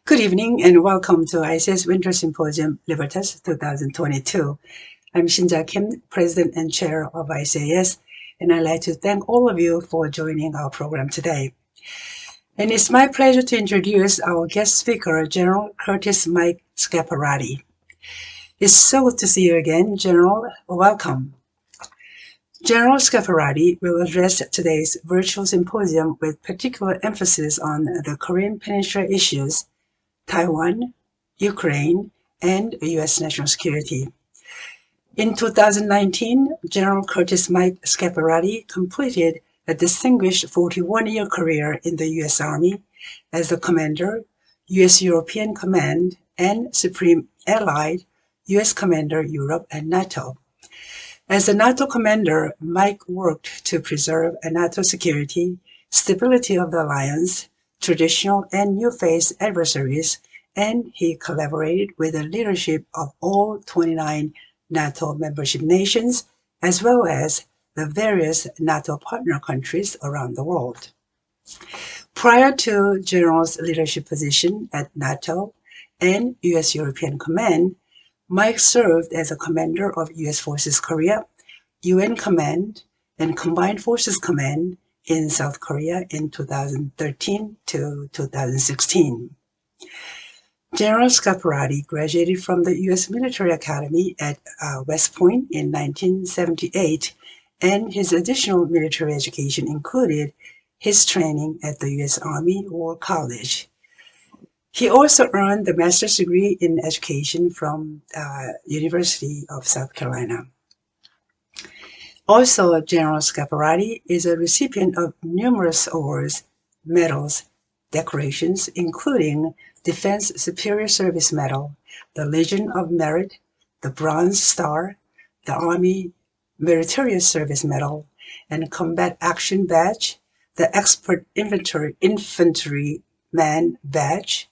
Good evening and welcome to ICAS Winter Symposium Libertas 2022. I'm Shinja Kim, President and Chair of ICAS, and I'd like to thank all of you for joining our program today. And it's my pleasure to introduce our guest speaker, General Curtis Mike Scaparrotti. It's so good to see you again, General. Welcome. General Scaparrotti will address today's virtual symposium with particular emphasis on the Korean Peninsula issues, Taiwan, Ukraine, and U.S. national security. In 2019, General Curtis Mike Scaparrotti completed a distinguished 41-year career in the U.S. Army as the Commander, U.S. European Command, and Supreme Allied U.S. Commander Europe and NATO. As the NATO commander, Mike worked to preserve NATO security, stability of the alliance, traditional and new phase adversaries, and he collaborated with the leadership of all 29 NATO membership nations, as well as the various NATO partner countries around the world. Prior to General's leadership position at NATO and U.S. European Command, Mike served as a commander of U.S. Forces Korea, UN Command, and Combined Forces Command in South Korea in 2013 to 2016. General Scaparrotti graduated from the U.S. Military Academy at West Point in 1978, and his additional military education included his training at the U.S. Army War College. He also earned the master's degree in education from University of South Carolina. Also, General Scaparrotti is a recipient of numerous awards, medals, decorations, including Defense Superior Service Medal, the Legion of Merit, the Bronze Star, the Army Meritorious Service Medal, and Combat Action Badge, the Expert Infantryman Badge,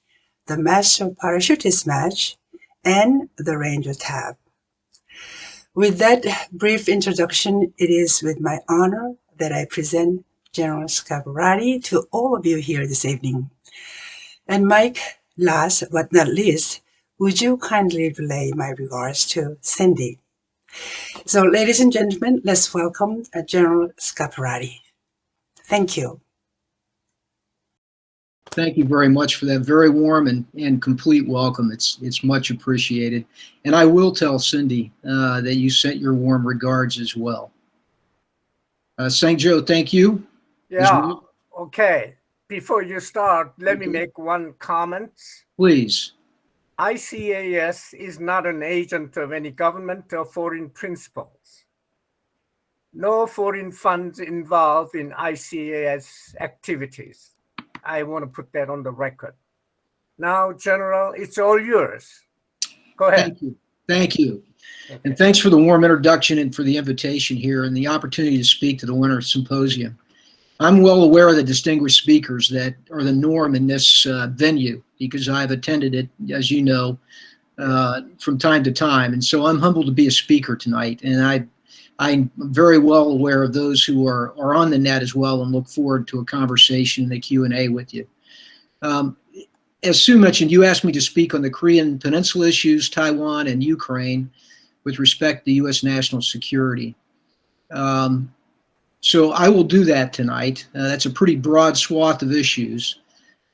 the Master Parachutist Badge, and the Ranger Tab. With that brief introduction, it is with my honor that I present General Scaparrotti to all of you here this evening. And Mike, last but not least, would you kindly relay my regards to Cindy? So, ladies and gentlemen, let's welcome General Scaparrotti. Thank you. Thank you very much for that very warm and complete welcome. It's much appreciated. And I will tell Cindy that you sent your warm regards as well. St. Joe, thank you. Yeah, okay. Before you start, let me make one comment. Please. ICAS is not an agent of any government or foreign principles. No foreign funds involved in ICAS activities. I want to put that on the record. Now, General, it's all yours. Go ahead. Thank you. Thank you. Okay. And thanks for the warm introduction and for the invitation here and the opportunity to speak to the Winter Symposium. I'm well aware of the distinguished speakers that are the norm in this venue because I've attended it, as you know, from time to time. And so I'm humbled to be a speaker tonight. And I'm very well aware of those who are on the net as well and look forward to a conversation and a Q&A with you. As Sue mentioned, you asked me to speak on the Korean Peninsula issues, Taiwan, and Ukraine with respect to U.S. national security. So I will do that tonight. That's a pretty broad swath of issues,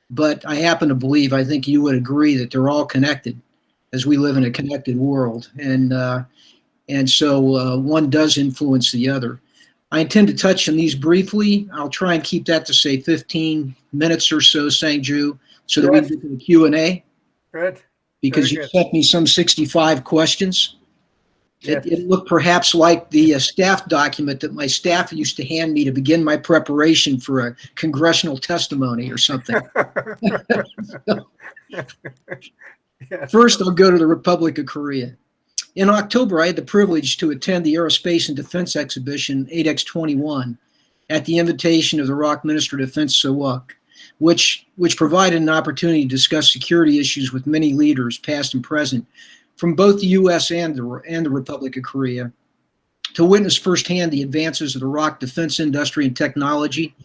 but I happen to believe, I think you would agree, that they're all connected as we live in a connected world. And so one does influence the other. I intend to touch on these briefly. I'll try and keep that to say 15 minutes or so, St. Drew, so that we can get to the Q&A. Good. Because you sent me some 65 questions. It looked perhaps like the staff document that my staff used to hand me to begin my preparation for a congressional testimony or something. First, I'll go to the Republic of Korea. In October, I had the privilege to attend the Aerospace and Defense Exhibition 8X21 at the invitation of the ROK Minister of Defense Sewak, which provided an opportunity to discuss security issues with many leaders, past and present, from both the U.S. and the Republic of Korea, to witness firsthand the advances of the ROK defense industry and technology,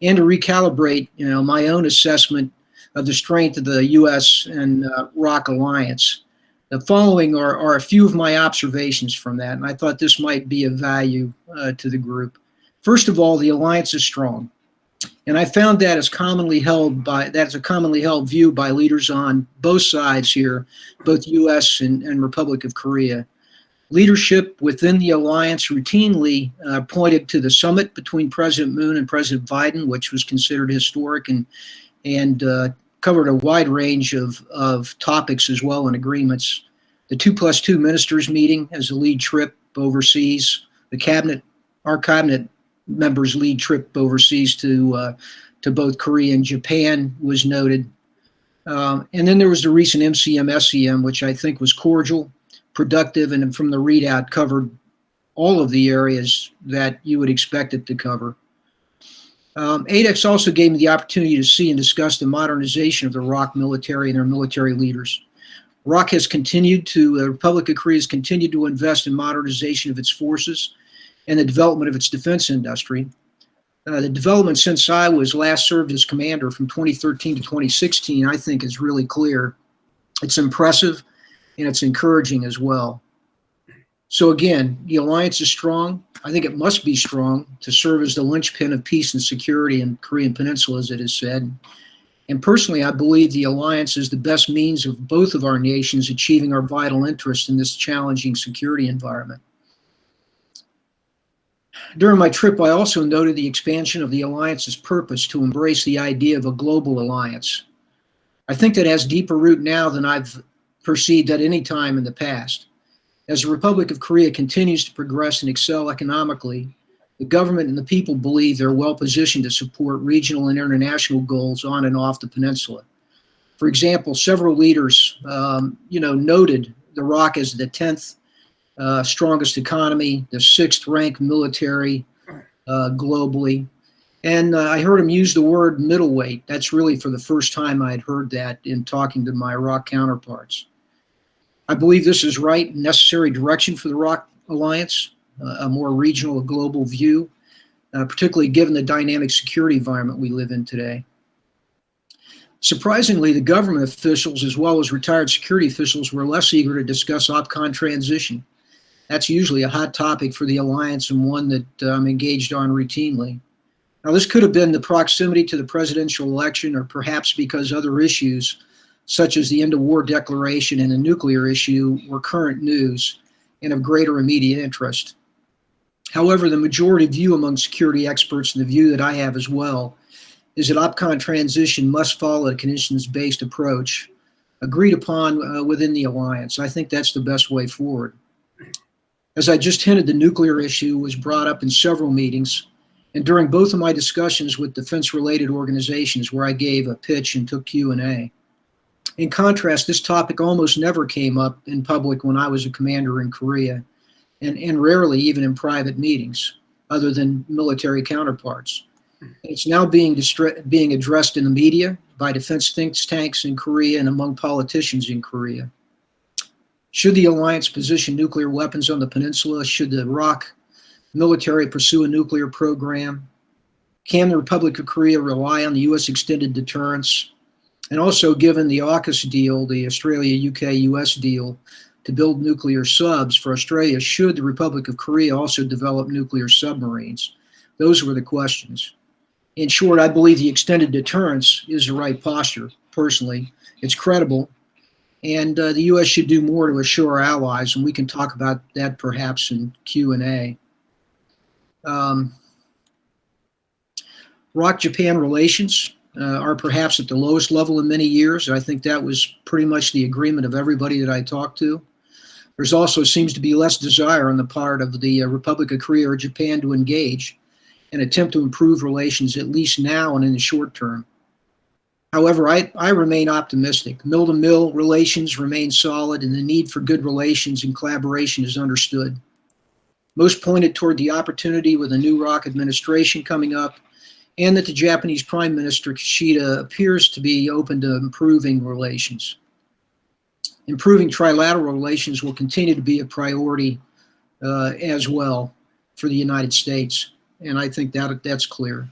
and to recalibrate, my own assessment of the strength of the U.S. and ROC alliance. The following are a few of my observations from that, and I thought this might be of value to the group. First of all, the alliance is strong, and I found that as a commonly held view by leaders on both sides here, both U.S. and Republic of Korea. Leadership within the alliance routinely pointed to the summit between President Moon and President Biden, which was considered historic and covered a wide range of topics as well and agreements. The 2+2 ministers meeting as the lead trip overseas, our cabinet members' lead trip overseas to both Korea and Japan was noted. And then there was the recent MCM-SCM, which I think was cordial, productive, and from the readout covered all of the areas that you would expect it to cover. ADEX also gave me the opportunity to see and discuss the modernization of the ROC military and their military leaders. The Republic of Korea has continued to invest in modernization of its forces and the development of its defense industry. The development since I was last served as commander from 2013 to 2016, I think is really clear. It's impressive and it's encouraging as well. So again, the alliance is strong. I think it must be strong to serve as the linchpin of peace and security in the Korean Peninsula, as it is said. And personally, I believe the alliance is the best means of both of our nations achieving our vital interests in this challenging security environment. During my trip, I also noted the expansion of the alliance's purpose to embrace the idea of a global alliance. I think that has deeper root now than I've perceived at any time in the past. As the Republic of Korea continues to progress and excel economically, the government and the people believe they're well positioned to support regional and international goals on and off the peninsula. For example, several leaders, noted the ROC as the 10th strongest economy, the 6th ranked military globally. And I heard him use the word middleweight. That's really for the first time I'd heard that in talking to my ROC counterparts. I believe this is right and necessary direction for the ROC alliance, a more regional, global view, particularly given the dynamic security environment we live in today. Surprisingly, the government officials, as well as retired security officials, were less eager to discuss OPCON transition. That's usually a hot topic for the alliance and one that I'm engaged on routinely. Now, this could have been the proximity to the presidential election, or perhaps because other issues, such as the end of war declaration and the nuclear issue, were current news and of greater immediate interest. However, the majority view among security experts, and the view that I have as well, is that OPCON transition must follow a conditions-based approach agreed upon within the alliance. I think that's the best way forward. As I just hinted, the nuclear issue was brought up in several meetings, and during both of my discussions with defense-related organizations where I gave a pitch and took Q&A. In contrast, this topic almost never came up in public when I was a commander in Korea, and rarely even in private meetings, other than military counterparts. It's now being addressed in the media, by defense think tanks in Korea, and among politicians in Korea. Should the alliance position nuclear weapons on the peninsula? Should the ROC military pursue a nuclear program? Can the Republic of Korea rely on the U.S. extended deterrence? And also, given the AUKUS deal, the Australia, UK, US deal, to build nuclear subs for Australia, should the Republic of Korea also develop nuclear submarines? Those were the questions. In short, I believe the extended deterrence is the right posture, personally. It's credible, and the U.S. should do more to assure our allies, and we can talk about that perhaps in Q&A. ROC-Japan relations are perhaps at the lowest level in many years. I think that was pretty much the agreement of everybody that I talked to. There's also seems to be less desire on the part of the Republic of Korea or Japan to engage and attempt to improve relations, at least now and in the short term. However, I remain optimistic. Mill-to-mill relations remain solid, and the need for good relations and collaboration is understood. Most pointed toward the opportunity with a new ROC administration coming up, and that the Japanese Prime Minister Kishida appears to be open to improving relations. Improving trilateral relations will continue to be a priority as well for the United States, and I think that's clear.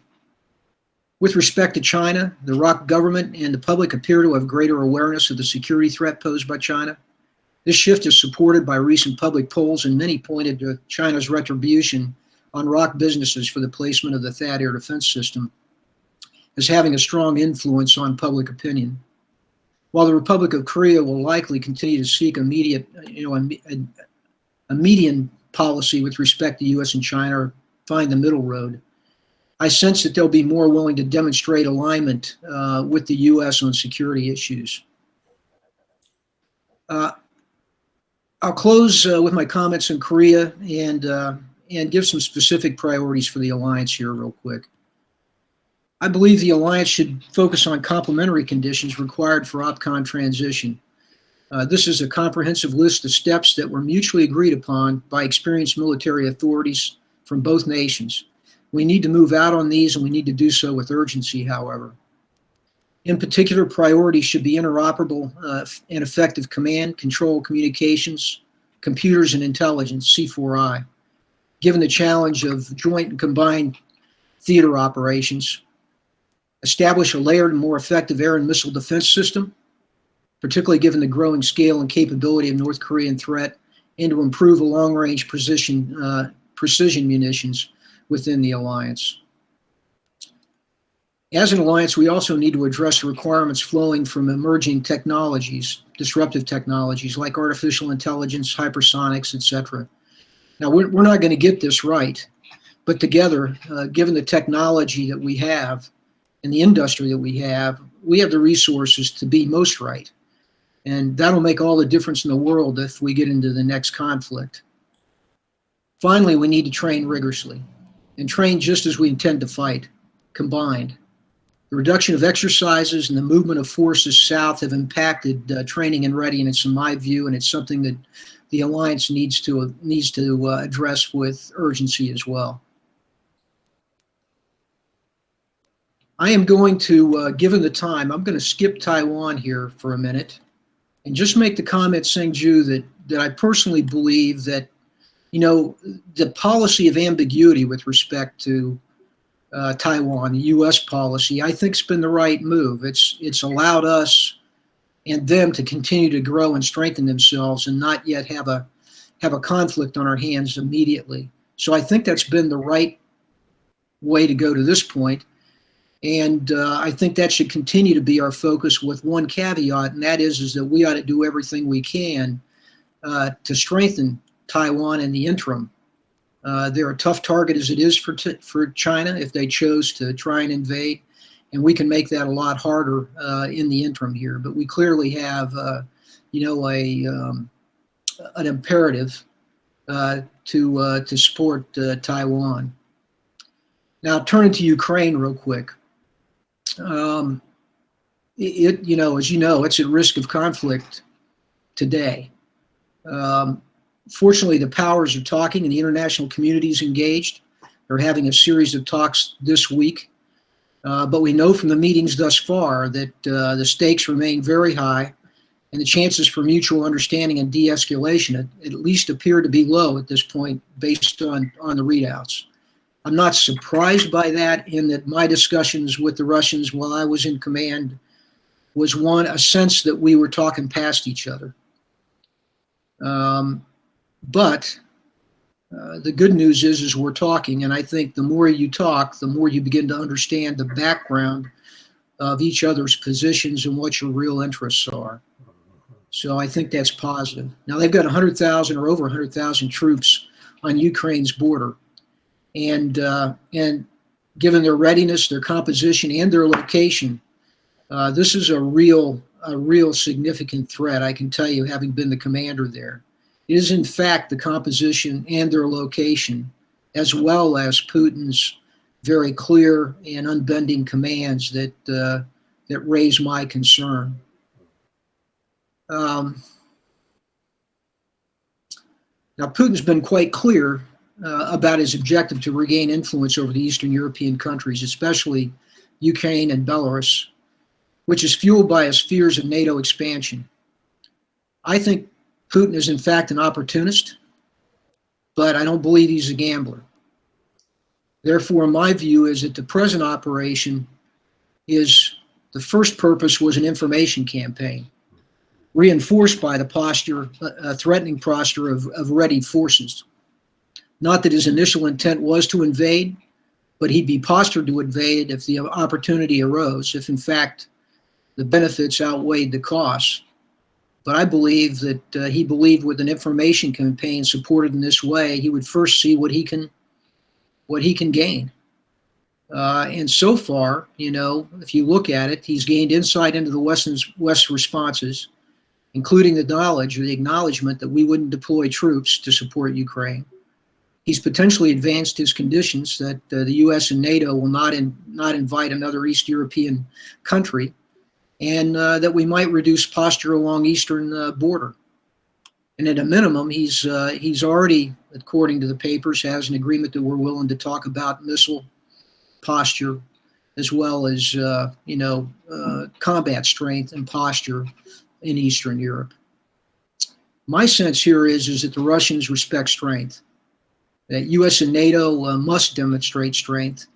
With respect to China, the ROC government and the public appear to have greater awareness of the security threat posed by China. This shift is supported by recent public polls, and many pointed to China's retribution on ROC businesses for the placement of the THAAD air defense system as having a strong influence on public opinion. While the Republic of Korea will likely continue to seek a median policy with respect to U.S. and China, or find the middle road, I sense that they'll be more willing to demonstrate alignment with the U.S. on security issues. I'll close with my comments on Korea and give some specific priorities for the alliance here real quick. I believe the alliance should focus on complementary conditions required for OPCON transition. This is a comprehensive list of steps that were mutually agreed upon by experienced military authorities from both nations. We need to move out on these, and we need to do so with urgency, however. In particular, priorities should be interoperable and effective command, control, communications, computers, and intelligence, C4I, given the challenge of joint and combined theater operations. Establish a layered and more effective air and missile defense system, particularly given the growing scale and capability of North Korean threat, and to improve a long-range precision munitions within the alliance. As an alliance, we also need to address the requirements flowing from emerging technologies, disruptive technologies like artificial intelligence, hypersonics, etc. Now, we're not going to get this right, but together, given the technology that we have and the industry that we have the resources to be most right. And that'll make all the difference in the world if we get into the next conflict. Finally, we need to train rigorously and train just as we intend to fight, combined. The reduction of exercises and the movement of forces south have impacted training and readiness, in my view, and it's something that the alliance needs to address with urgency as well. I am going to, given the time, I'm going to skip Taiwan here for a minute and just make the comment, Seng-Ju, that I personally believe that, you know, the policy of ambiguity with respect to Taiwan, the U.S. policy, I think has been the right move. It's allowed us and them to continue to grow and strengthen themselves and not yet have a conflict on our hands immediately. So I think that's been the right way to go to this point. And I think that should continue to be our focus, with one caveat, and that is that we ought to do everything we can to strengthen Taiwan in the interim. They're a tough target as it is for China if they chose to try and invade, and we can make that a lot harder in the interim here. But we clearly have, an imperative to support Taiwan. Now, turning to Ukraine real quick. As you know, it's at risk of conflict today. Fortunately, the powers are talking and the international community is engaged. They're having a series of talks this week. But we know from the meetings thus far that the stakes remain very high, and the chances for mutual understanding and de-escalation at least appear to be low at this point based on the readouts. I'm not surprised by that, in that my discussions with the Russians while I was in command was a sense that we were talking past each other. But the good news is we're talking, and I think the more you talk, the more you begin to understand the background of each other's positions and what your real interests are. So I think that's positive. Now, they've got 100,000 or over 100,000 troops on Ukraine's border. And given their readiness, their composition, and their location, this is a real significant threat, I can tell you, having been the commander there. It is, in fact, the composition and their location, as well as Putin's very clear and unbending commands that raise my concern. Now, Putin's been quite clear about his objective to regain influence over the Eastern European countries, especially Ukraine and Belarus, which is fueled by his fears of NATO expansion. I think Putin is in fact an opportunist, but I don't believe he's a gambler. Therefore, my view is that the present operation is the first purpose was an information campaign, reinforced by the posture, threatening posture of ready forces. Not that his initial intent was to invade, but he'd be postured to invade if the opportunity arose, if in fact the benefits outweighed the costs. But I believe that he believed with an information campaign supported in this way, he would first see what he can gain. And so far, if you look at it, he's gained insight into the West's responses, including the knowledge or the acknowledgement that we wouldn't deploy troops to support Ukraine. He's potentially advanced his conditions that the U.S. and NATO will not invite another East European country, and that we might reduce posture along eastern border. And at a minimum, he's already, according to the papers, has an agreement that we're willing to talk about missile posture, as well as combat strength and posture in Eastern Europe. My sense here is that the Russians respect strength, that U.S. and NATO must demonstrate strength.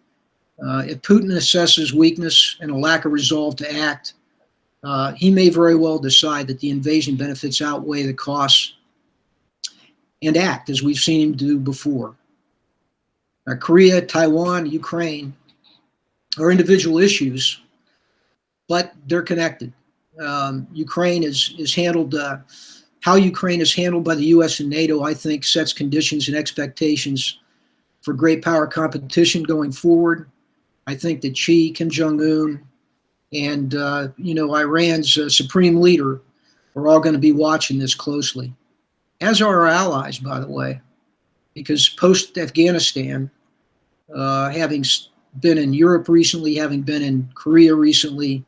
If Putin assesses weakness and a lack of resolve to act, he may very well decide that the invasion benefits outweigh the costs and act, as we've seen him do before. Korea, Taiwan, Ukraine are individual issues, but they're connected. Ukraine is handled, how Ukraine is handled by the U.S. and NATO, I think, sets conditions and expectations for great power competition going forward. I think that Kim Jong-un, and Iran's supreme leader are all going to be watching this closely, as are our allies, by the way, because post-Afghanistan, having been in Europe recently, having been in Korea recently,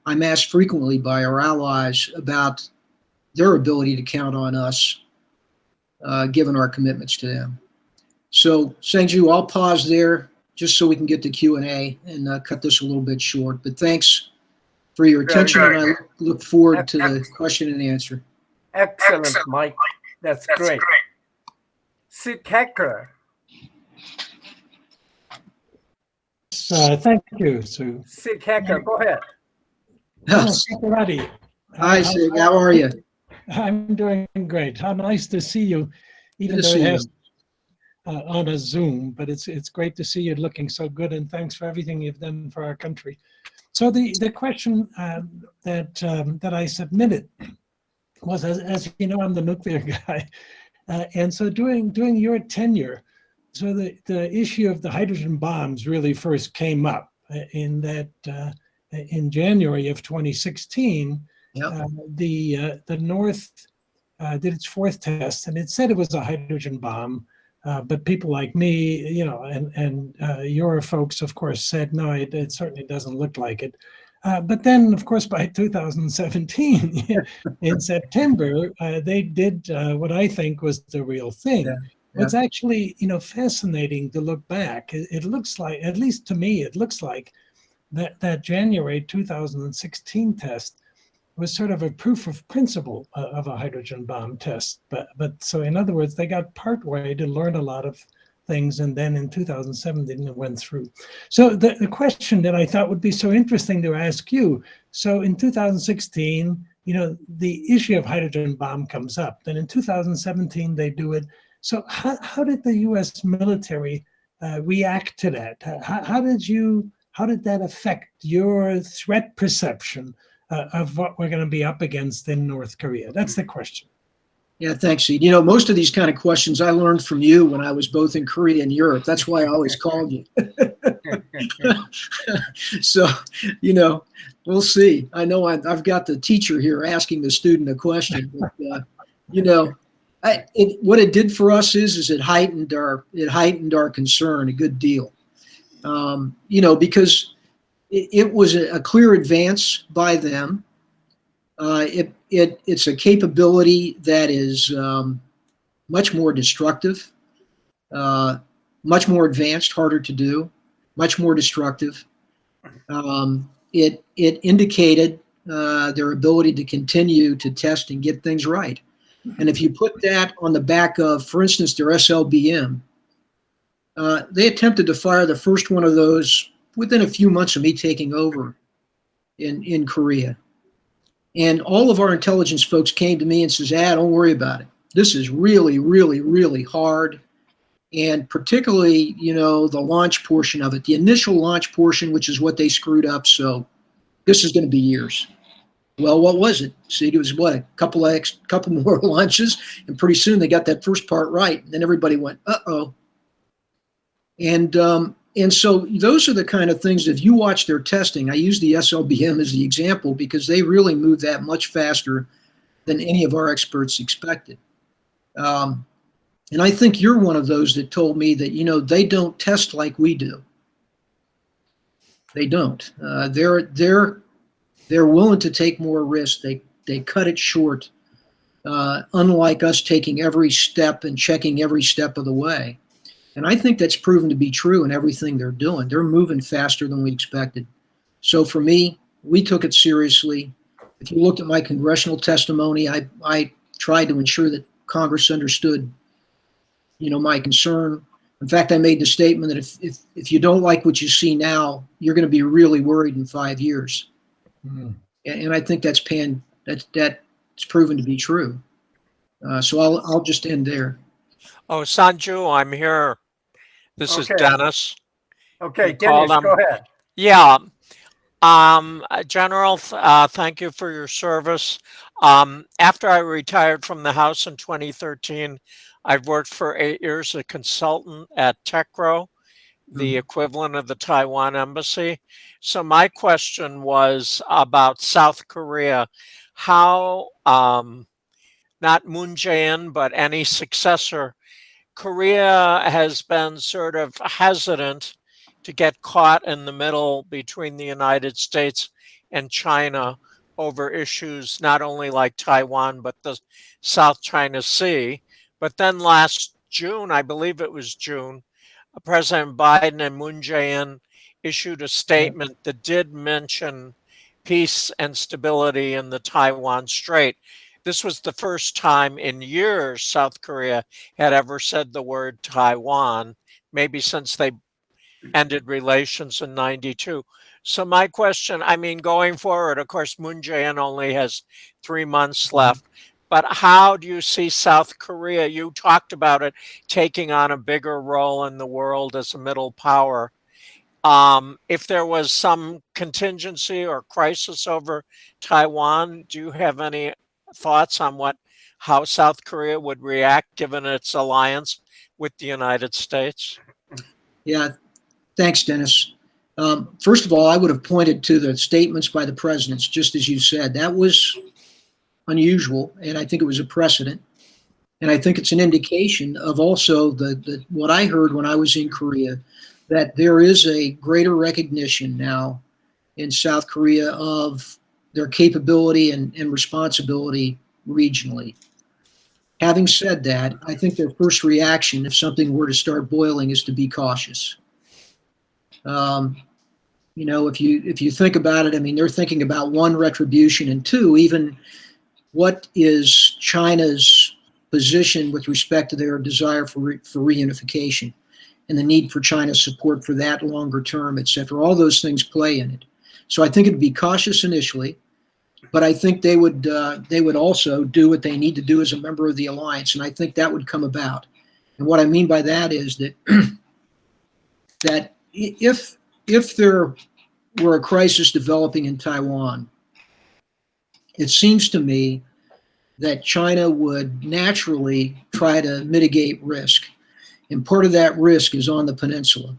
I'm asked frequently by our allies about their ability to count on us, given our commitments to them. So, Sangju, I'll pause there just so we can get to Q&A and cut this a little bit short. But thanks for your attention, and I look forward to the question and answer. Excellent, Mike. That's great. Sid Hacker. Thank you, Sue. Sid Hacker, go ahead. Scaparrotti. Hi, Sig. How are you? I'm doing great. How nice to see you, even though it has on a Zoom. But it's great to see you looking so good, and thanks for everything you've done for our country. So the question that I submitted was, as you know, I'm the nuclear guy, and so during your tenure, so the issue of the hydrogen bombs really first came up in January of 2016. Yep. The North did its fourth test, and it said it was a hydrogen bomb. But people like me, and your folks, of course, said, no, it certainly doesn't look like it. But then, of course, by 2017, in September, they did what I think was the real thing. Yeah. It's actually, fascinating to look back. It looks like, at least to me, it looks like that January 2016 test was sort of a proof of principle of a hydrogen bomb test. But so in other words, they got partway to learn a lot of things, and then in 2017 it went through. So the question that I thought would be so interesting to ask you, so in 2016, the issue of hydrogen bomb comes up. Then in 2017 they do it. So how did the U.S. military react to that? How did that affect your threat perception of what we're going to be up against in North Korea? That's the question. Yeah, thanks, Ed. Most of these kind of questions I learned from you when I was both in Korea and Europe. That's why I always called you. So, we'll see. I know I've got the teacher here asking the student a question, but, what it did for us is it heightened our concern a good deal. Because it was a clear advance by them. It's a capability that is much more destructive, much more advanced, harder to do, much more destructive. It indicated their ability to continue to test and get things right. And if you put that on the back of, for instance, their SLBM, they attempted to fire the first one of those within a few months of me taking over in Korea. And all of our intelligence folks came to me and says, don't worry about it. This is really, really, really hard. And particularly, the launch portion of it, the initial launch portion, which is what they screwed up. So this is going to be years. Well, what was it? See, it was what, a couple more launches, and pretty soon they got that first part right. And then everybody went, uh-oh. And so those are the kind of things, if you watch their testing, I use the SLBM as the example because they really move that much faster than any of our experts expected. And I think you're one of those that told me that, they don't test like we do. They don't. They're willing to take more risk. They cut it short, unlike us taking every step and checking every step of the way. And I think that's proven to be true in everything they're doing. They're moving faster than we expected. So for me, we took it seriously. If you looked at my congressional testimony, I tried to ensure that Congress understood, my concern. In fact, I made the statement that if you don't like what you see now, you're going to be really worried in 5 years. Mm. And I think that's proven to be true. So I'll just end there. Oh, Sanju, I'm here. This is Dennis. Okay, Dennis, go ahead. Yeah. General, thank you for your service. After I retired from the House in 2013, I've worked for 8 years as a consultant at TechRo, the equivalent of the Taiwan embassy. So my question was about South Korea. How, not Moon Jae-in, but any successor, Korea has been sort of hesitant to get caught in the middle between the United States and China over issues not only like Taiwan, but the South China Sea. But then last June, I believe it was June, President Biden and Moon Jae-in issued a statement that did mention peace and stability in the Taiwan Strait. This was the first time in years South Korea had ever said the word Taiwan, maybe since they ended relations in 92. So my question, going forward, of course, Moon Jae-in only has 3 months left, but how do you see South Korea? You talked about it taking on a bigger role in the world as a middle power. If there was some contingency or crisis over Taiwan, do you have any thoughts on how South Korea would react given its alliance with the United States? Yeah, thanks, Dennis. First of all, I would have pointed to the statements by the presidents, just as you said. That was unusual, and I think it was a precedent. And I think it's an indication of also what I heard when I was in Korea, that there is a greater recognition now in South Korea of their capability and responsibility regionally. Having said that, I think their first reaction, if something were to start boiling, is to be cautious. If you think about it, they're thinking about one, retribution, and two, even what is China's position with respect to their desire for reunification and the need for China's support for that longer term, et cetera. All those things play in it. So I think it'd be cautious initially, but I think they would also do what they need to do as a member of the alliance, and I think that would come about. And what I mean by that is that that if there were a crisis developing in Taiwan, it seems to me that China would naturally try to mitigate risk. And part of that risk is on the peninsula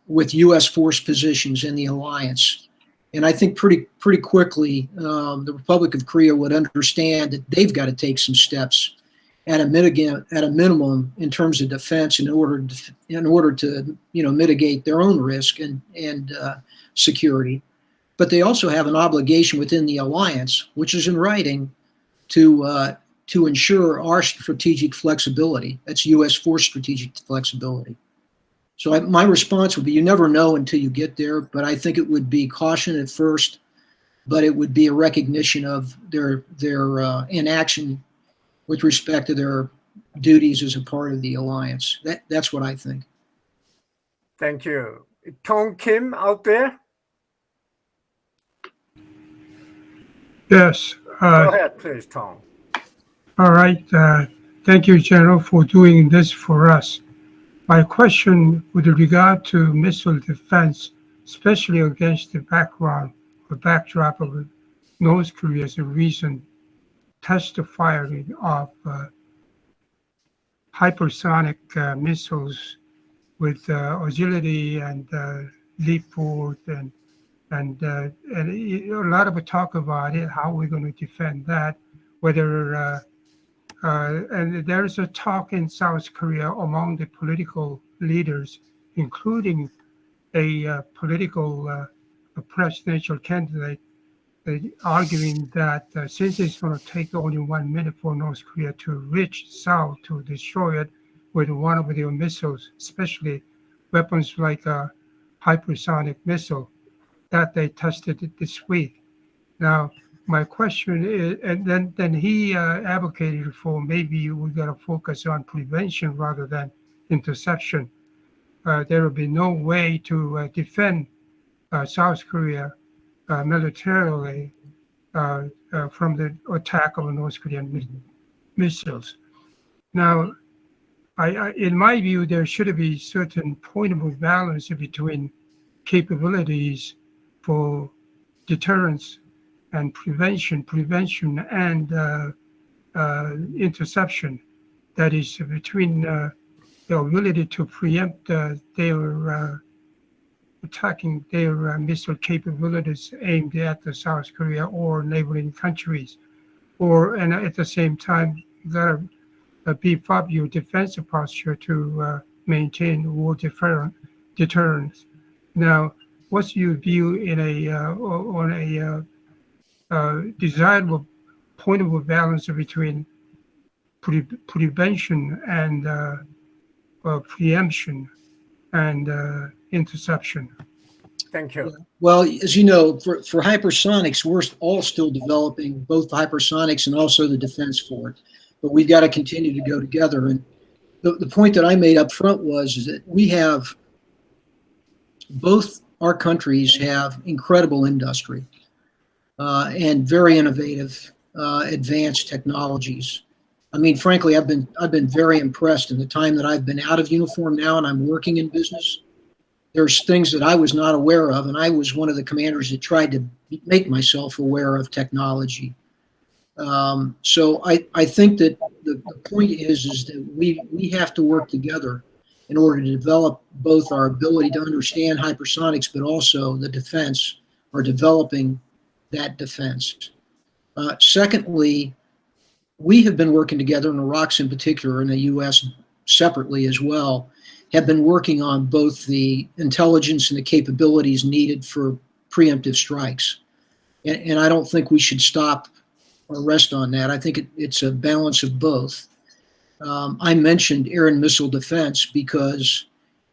with U.S. force positions in the alliance. And I think pretty quickly, the Republic of Korea would understand that they've got to take some steps at a minimum in terms of defense in order to mitigate their own risk and security. But they also have an obligation within the alliance, which is in writing, to ensure our strategic flexibility. That's U.S. force strategic flexibility. So my response would be, you never know until you get there, but I think it would be caution at first, but it would be a recognition of their inaction with respect to their duties as a part of the alliance. That's what I think. Thank you. Tong Kim out there? Yes. Go ahead, please, Tom. All right. Thank you, General, for doing this for us. My question with regard to missile defense, especially against the background or backdrop of North Korea's recent test firing of hypersonic missiles with agility and leap forward and a lot of talk about it, how we're going to defend that, whether and there is a talk in South Korea among the political leaders, including a political a presidential candidate, arguing that since it's going to take only 1 minute for North Korea to reach south to destroy it with one of their missiles, especially weapons like a hypersonic missile that they tested it this week. Now, my question is, and then he advocated for maybe we got to focus on prevention rather than interception. There will be no way to defend South Korea militarily from the attack of North Korean missiles. Now, in my view, there should be certain point of balance between capabilities for deterrence and prevention and interception. That is between the ability to preempt their attacking their missile capabilities aimed at the South Korea or neighboring countries, and at the same time, gotta beef up your defensive posture to maintain war deterrence. Now, what's your view in on a desirable point of balance between prevention and preemption and interception? Thank you. Well, as you know, for hypersonics, we're all still developing both the hypersonics and also the defense for it. But we've got to continue to go together. And the point that I made up front is that we have, both our countries have incredible industry and very innovative advanced technologies. I mean, frankly, I've been very impressed in the time that I've been out of uniform now and I'm working in business. There's things that I was not aware of, and I was one of the commanders that tried to make myself aware of technology. So I think that the point is that we have to work together in order to develop both our ability to understand hypersonics, but also the defense, or developing that defense. Secondly, we have been working together, and Iraq's in particular, in the U.S. separately as well, have been working on both the intelligence and the capabilities needed for preemptive strikes. And I don't think we should stop or rest on that. I think it's a balance of both. I mentioned air and missile defense because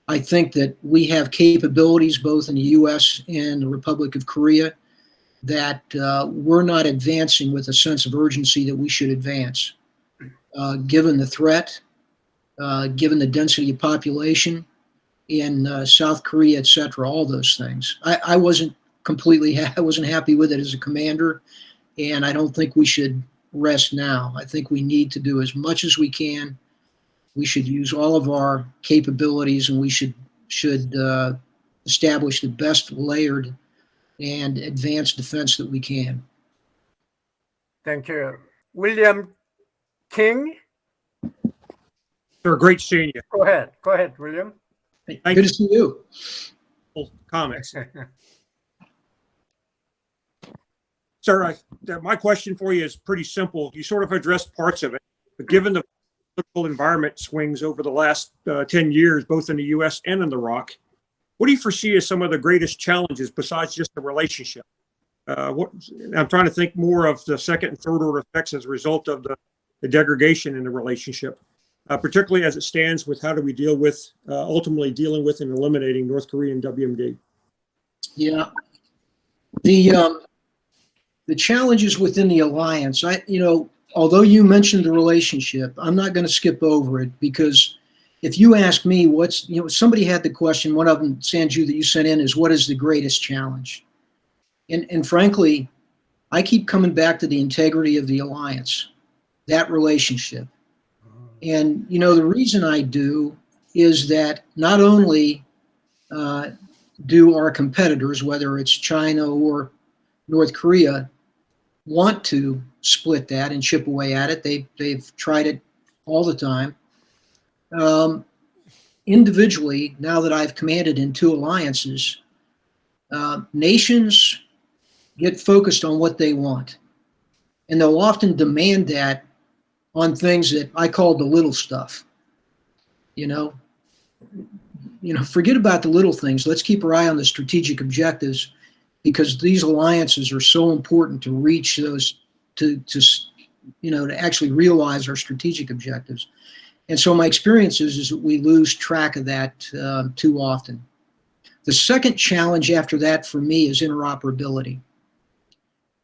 I think that we have capabilities both in the U.S. and the Republic of Korea that we're not advancing with a sense of urgency that we should advance, given the threat, given the density of population in South Korea, et cetera, all those things. I wasn't happy with it as a commander, and I don't think we should rest now. I think we need to do as much as we can. We should use all of our capabilities, and we should establish the best layered and advanced defense that we can. Thank you. William King? Sir, great seeing you. Go ahead, William. Good to see you. Comments. Sir, my question for you is pretty simple. You sort of addressed parts of it, but given the political environment swings over the last 10 years, both in the U.S. and in Iraq, what do you foresee as some of the greatest challenges besides just the relationship? I'm trying to think more of the second and third order effects as a result of the degradation in the relationship, particularly as it stands with how do we deal with ultimately dealing with and eliminating North Korean WMD? Yeah. The challenges within the alliance, although you mentioned the relationship, I'm not going to skip over it, because if you ask me somebody had the question, one of them, Sanju, that you sent in, is what is the greatest challenge? And frankly, I keep coming back to the integrity of the alliance, that relationship. And, the reason I do is that not only do our competitors, whether it's China or North Korea, want to split that and chip away at it. They've tried it all the time. Individually, now that I've commanded in 2 alliances, nations get focused on what they want. And they'll often demand that on things that I call the little stuff. Forget about the little things. Let's keep our eye on the strategic objectives, because these alliances are so important to reach those, to actually realize our strategic objectives. And so my experience is that we lose track of that too often. The second challenge after that for me is interoperability.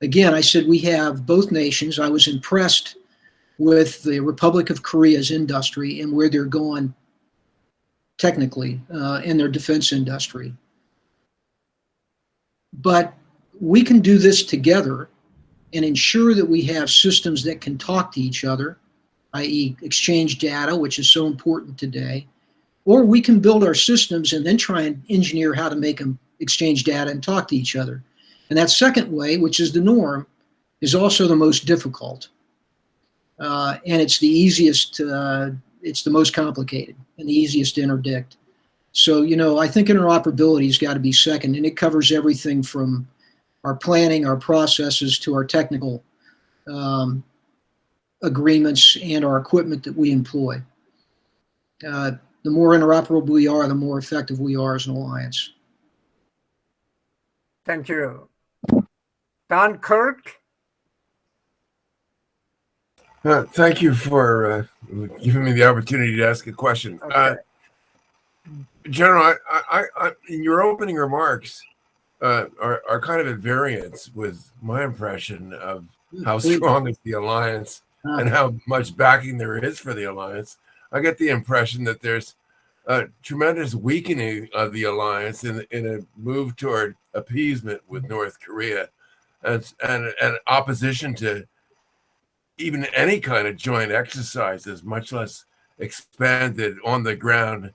Again, I said we have both nations. I was impressed with the Republic of Korea's industry and where they're going technically in their defense industry. But we can do this together and ensure that we have systems that can talk to each other, i.e. exchange data, which is so important today. Or we can build our systems and then try and engineer how to make them exchange data and talk to each other. And that second way, which is the norm, is also the most difficult. And it's the easiest, it's the most complicated and the easiest to interdict. So, I think interoperability has got to be second, and it covers everything from our planning, our processes, to our technical agreements and our equipment that we employ. The more interoperable we are, the more effective we are as an alliance. Thank you. Don Kirk? Thank you for giving me the opportunity to ask a question. Okay. General, I in your opening remarks are kind of at variance with my impression of how strong is the alliance and how much backing there is for the alliance. I get the impression that there's a tremendous weakening of the alliance in a move toward appeasement with North Korea and opposition to even any kind of joint exercises, much less expanded on the ground,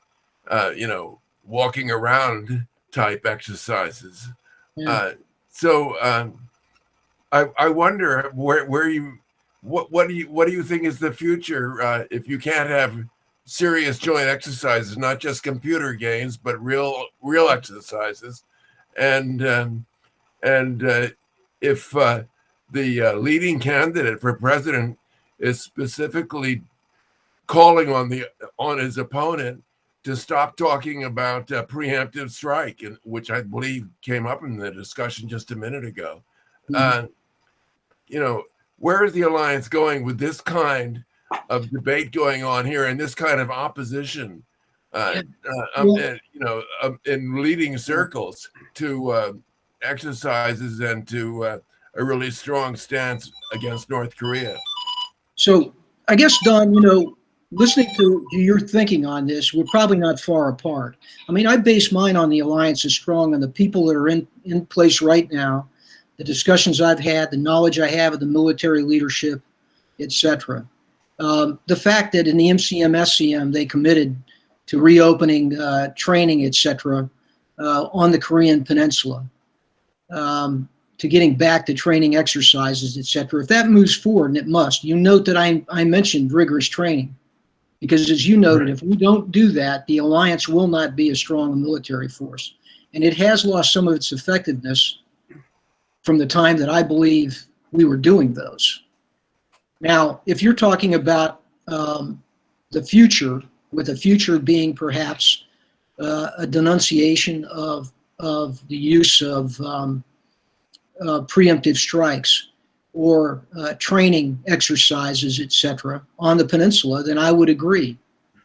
walking around type exercises. Yeah. I wonder what do you think is the future if you can't have serious joint exercises, not just computer games, but real exercises, and if the leading candidate for president is specifically calling on his opponent to stop talking about preemptive strike, which I believe came up in the discussion just a minute ago. Mm-hmm. Where is the alliance going with this kind of debate going on here and this kind of opposition, in leading circles to exercises and to a really strong stance against North Korea? So I guess, Don, listening to your thinking on this, we're probably not far apart. I mean, I base mine on the alliance is strong and the people that are in place right now, the discussions I've had, the knowledge I have of the military leadership, etc. The fact that in the MCM-SCM they committed to reopening training, etc., on the Korean Peninsula, to getting back to training exercises, etc. If that moves forward, and it must, you note that I mentioned rigorous training, because as you noted, if we don't do that, the alliance will not be a strong military force, and it has lost some of its effectiveness from the time that I believe we were doing those. Now, if you're talking about the future, with the future being perhaps a denunciation of the use of preemptive strikes or training exercises, etc., on the peninsula, then I would agree.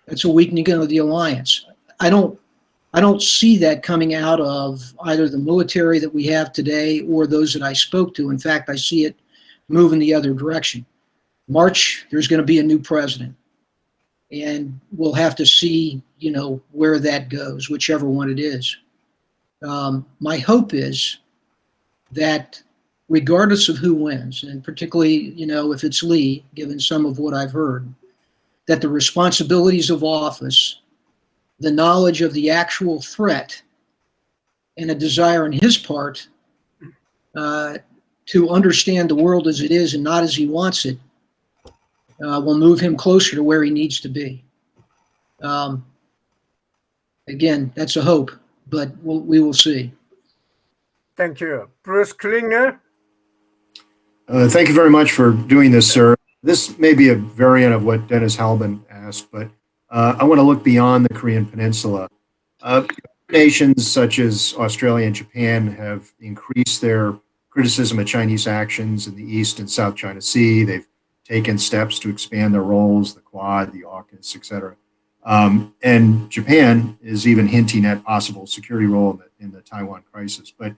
That's a weakening of the alliance. I don't see that coming out of either the military that we have today or those that I spoke to. In fact, I see it moving the other direction. March, there's going to be a new president, and we'll have to see, where that goes, whichever one it is. My hope is that regardless of who wins, and particularly, if it's Lee, given some of what I've heard, that the responsibilities of office, the knowledge of the actual threat, and a desire on his part to understand the world as it is and not as he wants it, will move him closer to where he needs to be. Again, that's a hope, but we will see. Thank you. Bruce Klinger? Thank you very much for doing this, sir. This may be a variant of what Dennis Halbin asked, but I want to look beyond the Korean Peninsula. Nations such as Australia and Japan have increased their criticism of Chinese actions in the East and South China Sea. They've taken steps to expand their roles, the Quad, the AUKUS, et cetera. And Japan is even hinting at possible security role in the Taiwan crisis. But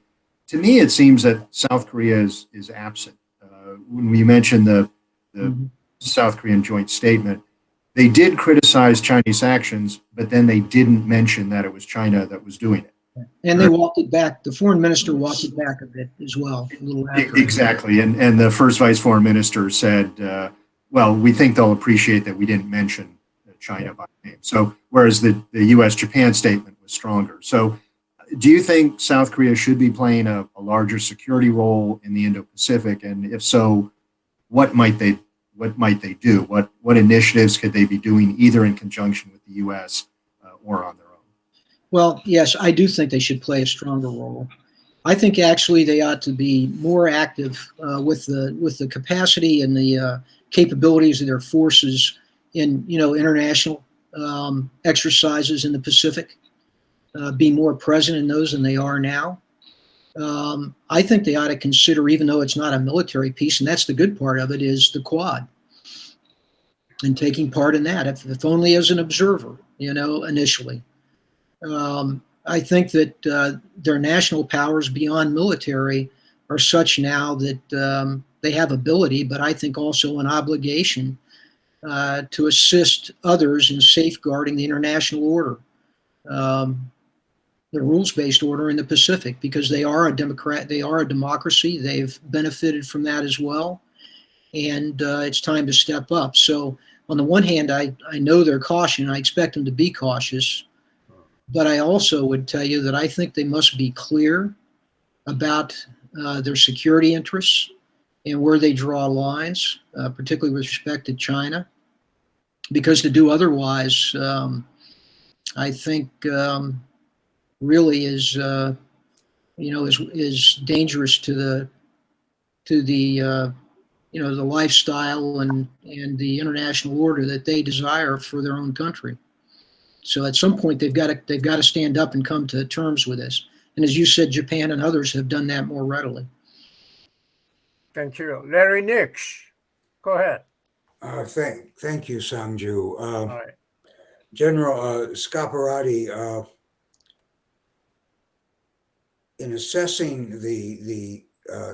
to me, it seems that South Korea is absent. When we mentioned the South Korean joint statement, they did criticize Chinese actions, but then they didn't mention that it was China that was doing it. And they walked it back. The foreign minister walked it back a bit as well, a little after. Exactly. And the first vice foreign minister said, well, we think they'll appreciate that we didn't mention China by name. So whereas the U.S.-Japan statement was stronger. So do you think South Korea should be playing a larger security role in the Indo-Pacific? And if so, what might they do? What initiatives could they be doing either in conjunction with the U.S. Or on their own? Well, yes, I do think they should play a stronger role. I think actually they ought to be more active with the capacity and the capabilities of their forces in international exercises in the Pacific. Be more present in those than they are now. I think they ought to consider, even though it's not a military piece, and that's the good part of it, is the Quad and taking part in that, if only as an observer, initially. I think that their national powers beyond military are such now that they have ability, but I think also an obligation to assist others in safeguarding the international order. The rules-based order in the Pacific, because they are a democracy. They've benefited from that as well, and it's time to step up. So on the one hand, I know they're cautious. I expect them to be cautious, but I also would tell you that I think they must be clear about their security interests and where they draw lines, particularly with respect to China, because to do otherwise, I think really is dangerous to the lifestyle and the international order that they desire for their own country. So at some point they've got to stand up and come to terms with this. And as you said, Japan and others have done that more readily. Thank you. Larry Nix, go ahead. Thank you, Sangju. All right. General Scaparrotti, in assessing the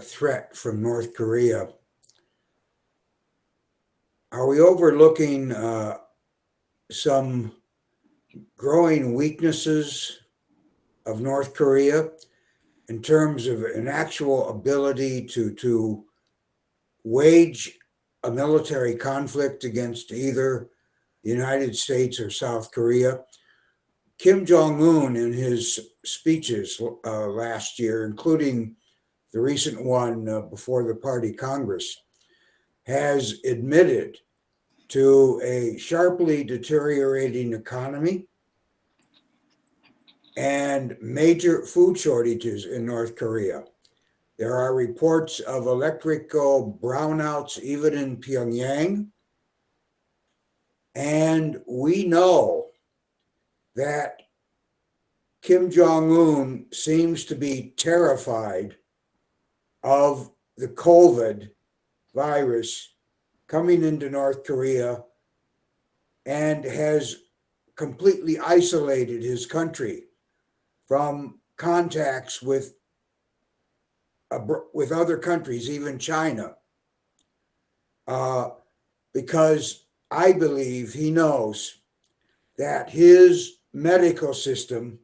threat from North Korea, are we overlooking some growing weaknesses of North Korea in terms of an actual ability to wage a military conflict against either the United States or South Korea? Kim Jong-un, in his speeches last year, including the recent one before the Party Congress, has admitted to a sharply deteriorating economy and major food shortages in North Korea. There are reports of electrical brownouts even in Pyongyang. And we know that Kim Jong-un seems to be terrified of the COVID virus coming into North Korea and has completely isolated his country from contacts with other countries, even China, because I believe he knows that his medical system,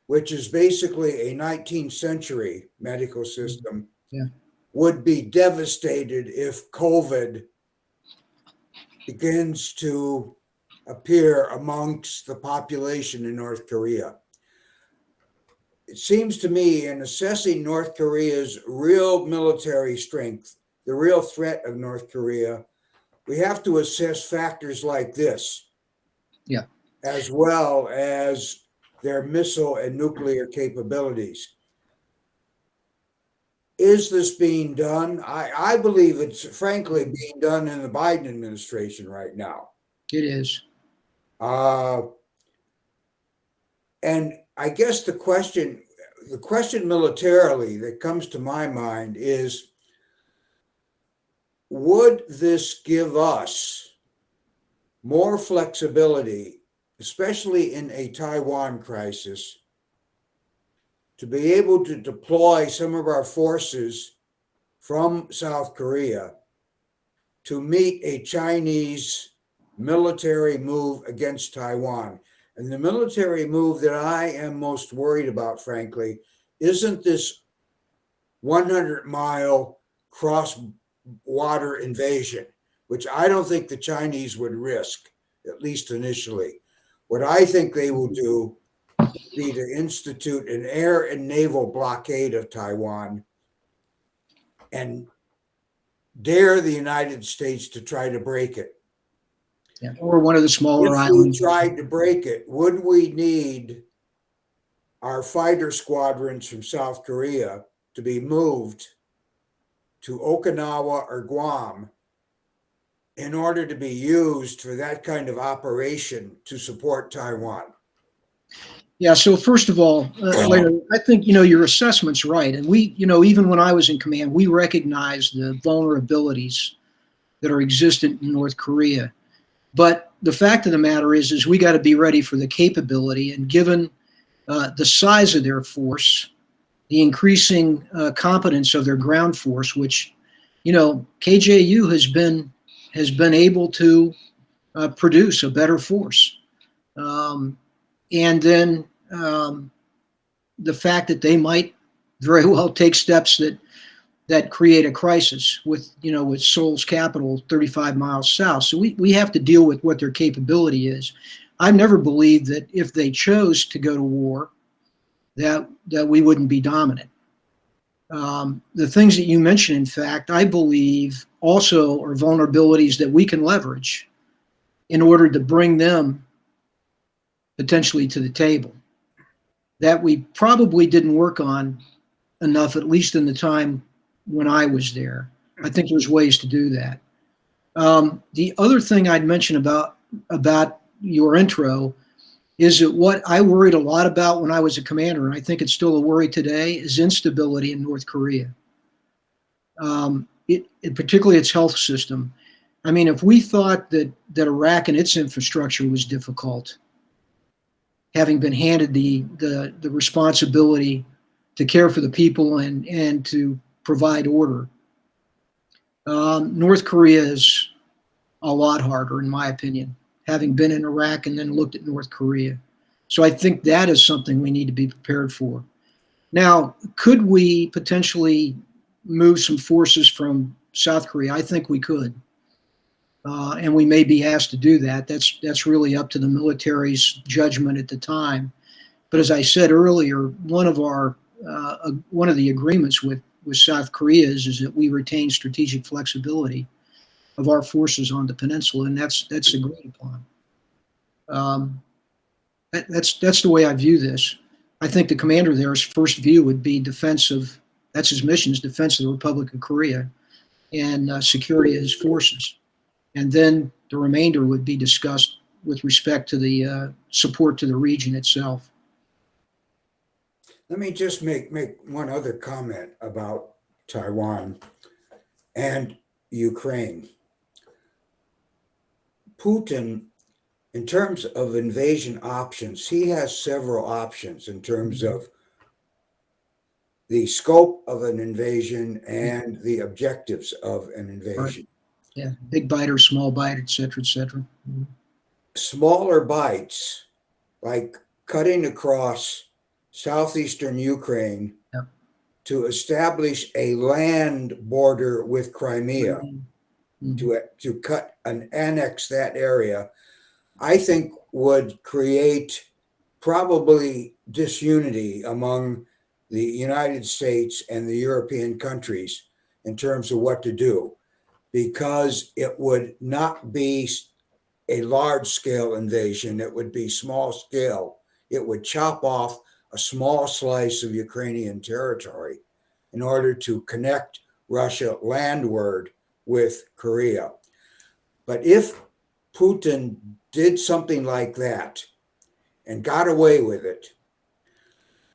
which is basically a 19th century medical system, would be devastated if COVID begins to appear amongst the population in North Korea. It seems to me, in assessing North Korea's real military strength, the real threat of North Korea, we have to assess factors like this. Yeah. As well as their missile and nuclear capabilities. Is this being done? I believe it's frankly being done in the Biden administration right now. It is. And I guess the question militarily that comes to my mind is, would this give us more flexibility, especially in a Taiwan crisis, to be able to deploy some of our forces from South Korea to meet a Chinese military move against Taiwan? And the military move that I am most worried about, frankly, isn't this 100-mile cross-water invasion, which I don't think the Chinese would risk, at least initially. What I think they will do would be to institute an air and naval blockade of Taiwan and dare the United States to try to break it. Yeah. Or one of the smaller islands. If we tried to break it, would we need our fighter squadrons from South Korea to be moved to Okinawa or Guam in order to be used for that kind of operation to support Taiwan? Yeah, so first of all, Larry, I think, your assessment's right. And we, even when I was in command, we recognized the vulnerabilities that are existent in North Korea. But the fact of the matter is we got to be ready for the capability. And given the size of their force, the increasing competence of their ground force, which, KJU has been able to produce a better force. And then the fact that they might very well take steps that create a crisis with Seoul's capital 35 miles south. So we have to deal with what their capability is. I've never believed that if they chose to go to war, that we wouldn't be dominant. The things that you mentioned, in fact, I believe also are vulnerabilities that we can leverage in order to bring them potentially to the table that we probably didn't work on enough, at least in the time when I was there. I think there's ways to do that. The other thing I'd mention about your intro is that what I worried a lot about when I was a commander, and I think it's still a worry today, is instability in North Korea. Particularly its health system. I mean, if we thought that Iraq and its infrastructure was difficult, having been handed the responsibility to care for the people and to provide order, North Korea is a lot harder, in my opinion, having been in Iraq and then looked at North Korea. So I think that is something we need to be prepared for. Now, could we potentially move some forces from South Korea? I think we could. And we may be asked to do that. That's really up to the military's judgment at the time. But as I said earlier, one of the agreements with South Korea is that we retain strategic flexibility of our forces on the peninsula, and that's agreed upon. That's the way I view this. I think the commander there's first view would be defense of, that's his mission, is defense of the Republic of Korea and security of his forces. And then the remainder would be discussed with respect to the support to the region itself. Let me just make one other comment about Taiwan and Ukraine. Putin, in terms of invasion options, he has several options in terms of the scope of an invasion and the objectives of an invasion. Right. Yeah, big bite or small bite, et cetera, et cetera. Mm-hmm. Smaller bites, like cutting across southeastern Ukraine, yep, to establish a land border with Crimea, to cut and annex that area, I think would create probably disunity among the United States and the European countries in terms of what to do, because it would not be a large scale invasion. It would be small scale. It would chop off a small slice of Ukrainian territory in order to connect Russia landward with Korea. But if Putin did something like that and got away with it,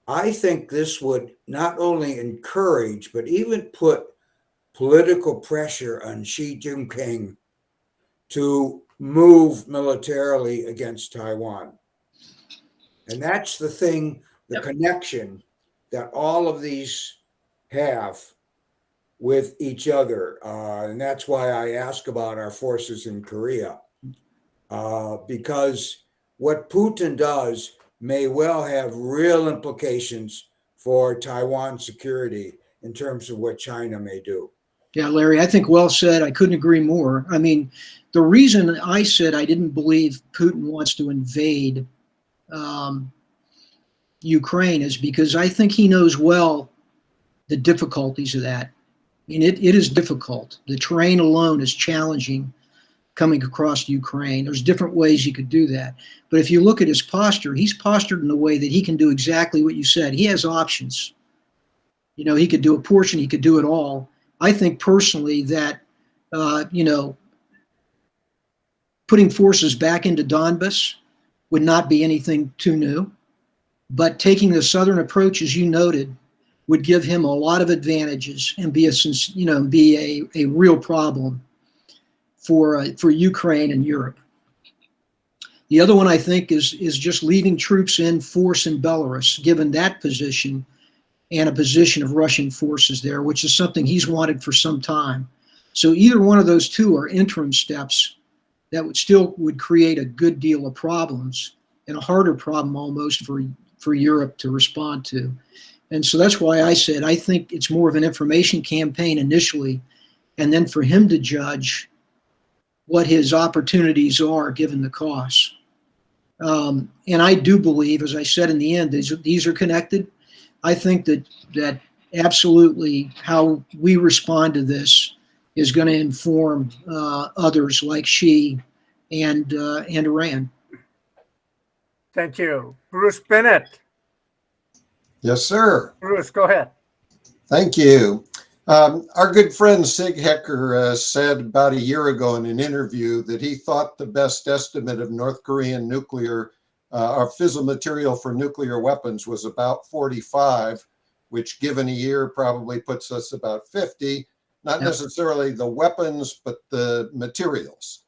I think this would not only encourage, but even put political pressure on Xi Jinping to move militarily against Taiwan. And that's the thing, the connection that all of these have with each other. And that's why I ask about our forces in Korea, because what Putin does may well have real implications for Taiwan security in terms of what China may do. Yeah, Larry, I think well said. I couldn't agree more. I mean, the reason I said I didn't believe Putin wants to invade Ukraine is because I think he knows well the difficulties of that. I mean, it is difficult. The terrain alone is challenging coming across Ukraine. There's different ways you could do that. But if you look at his posture, he's postured in a way that he can do exactly what you said. He has options. You know, he could do a portion, he could do it all. I think personally that, putting forces back into Donbass would not be anything too new. But taking the southern approach, as you noted, would give him a lot of advantages and be a real problem for Ukraine and Europe. The other one I think is just leaving troops in force in Belarus, given that position and a position of Russian forces there, which is something he's wanted for some time. So either one of those two are interim steps that would create a good deal of problems and a harder problem almost for Europe to respond to. And so that's why I said I think it's more of an information campaign initially, and then for him to judge what his opportunities are given the costs. And I do believe, as I said in the end, these are connected. I think that absolutely how we respond to this is going to inform others like Xi and Iran. Thank you. Bruce Bennett. Yes, sir. Bruce, go ahead. Thank you. Our good friend Sig Hecker said about a year ago in an interview that he thought the best estimate of North Korean nuclear or fissile material for nuclear weapons was about 45, which given a year probably puts us about 50, not necessarily the weapons, but the materials.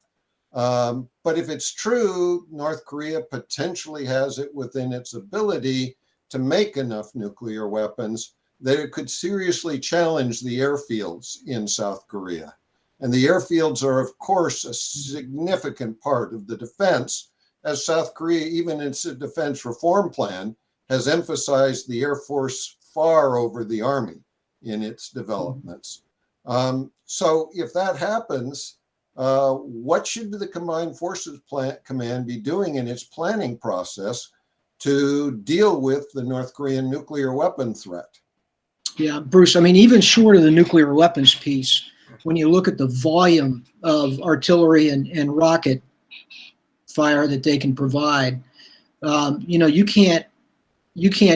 But if it's true, North Korea potentially has it within its ability to make enough nuclear weapons that it could seriously challenge the airfields in South Korea. And the airfields are, of course, a significant part of the defense, as South Korea, even in its defense reform plan, has emphasized the Air Force far over the Army in its developments. So if that happens, what should the Combined Forces Command be doing in its planning process to deal with the North Korean nuclear weapon threat? Yeah, Bruce, I mean, even short of the nuclear weapons piece, when you look at the volume of artillery and rocket fire that they can provide, you can't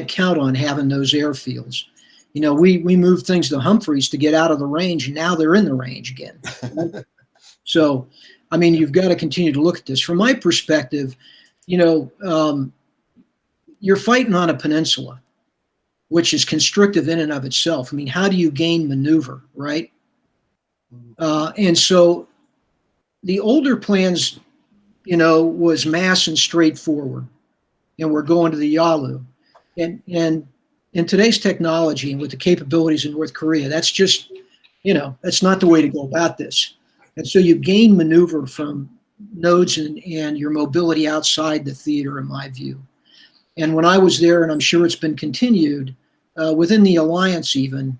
count on having those airfields. We moved things to Humphreys to get out of the range, and now they're in the range again. So, I mean, you've got to continue to look at this. From my perspective, you're fighting on a peninsula, which is constrictive in and of itself. I mean, how do you gain maneuver, right? And so the older plans, was mass and straightforward, and we're going to the Yalu. And in today's technology and with the capabilities in North Korea, that's just, that's not the way to go about this. And so you gain maneuver from nodes and your mobility outside the theater, in my view. And when I was there, and I'm sure it's been continued, within the alliance even,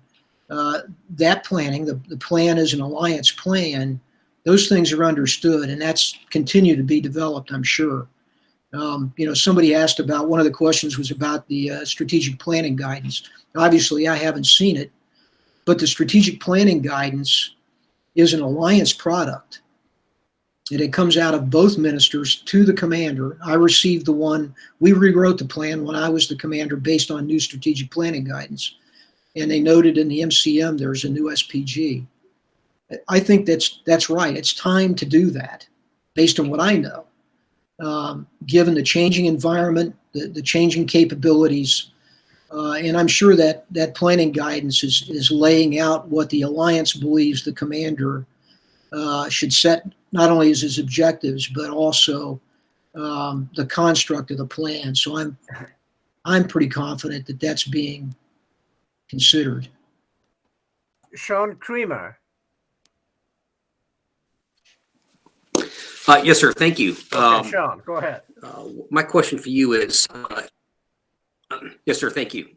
that planning, the plan is an alliance plan, those things are understood, and that's continued to be developed, I'm sure. Somebody asked about, one of the questions was about the strategic planning guidance. Obviously, I haven't seen it, but the strategic planning guidance is an alliance product. And it comes out of both ministers to the commander. I received the one, we rewrote the plan when I was the commander based on new strategic planning guidance. And they noted in the MCM there's a new SPG. I think that's right. It's time to do that based on what I know. Given the changing environment, the changing capabilities, and I'm sure that planning guidance is laying out what the alliance believes the commander should set, not only as his objectives, but also the construct of the plan. So I'm pretty confident that that's being considered. Sean Creamer. Yes, sir. Thank you. Okay, Sean, go ahead. My question for you is, yes, sir. Thank you.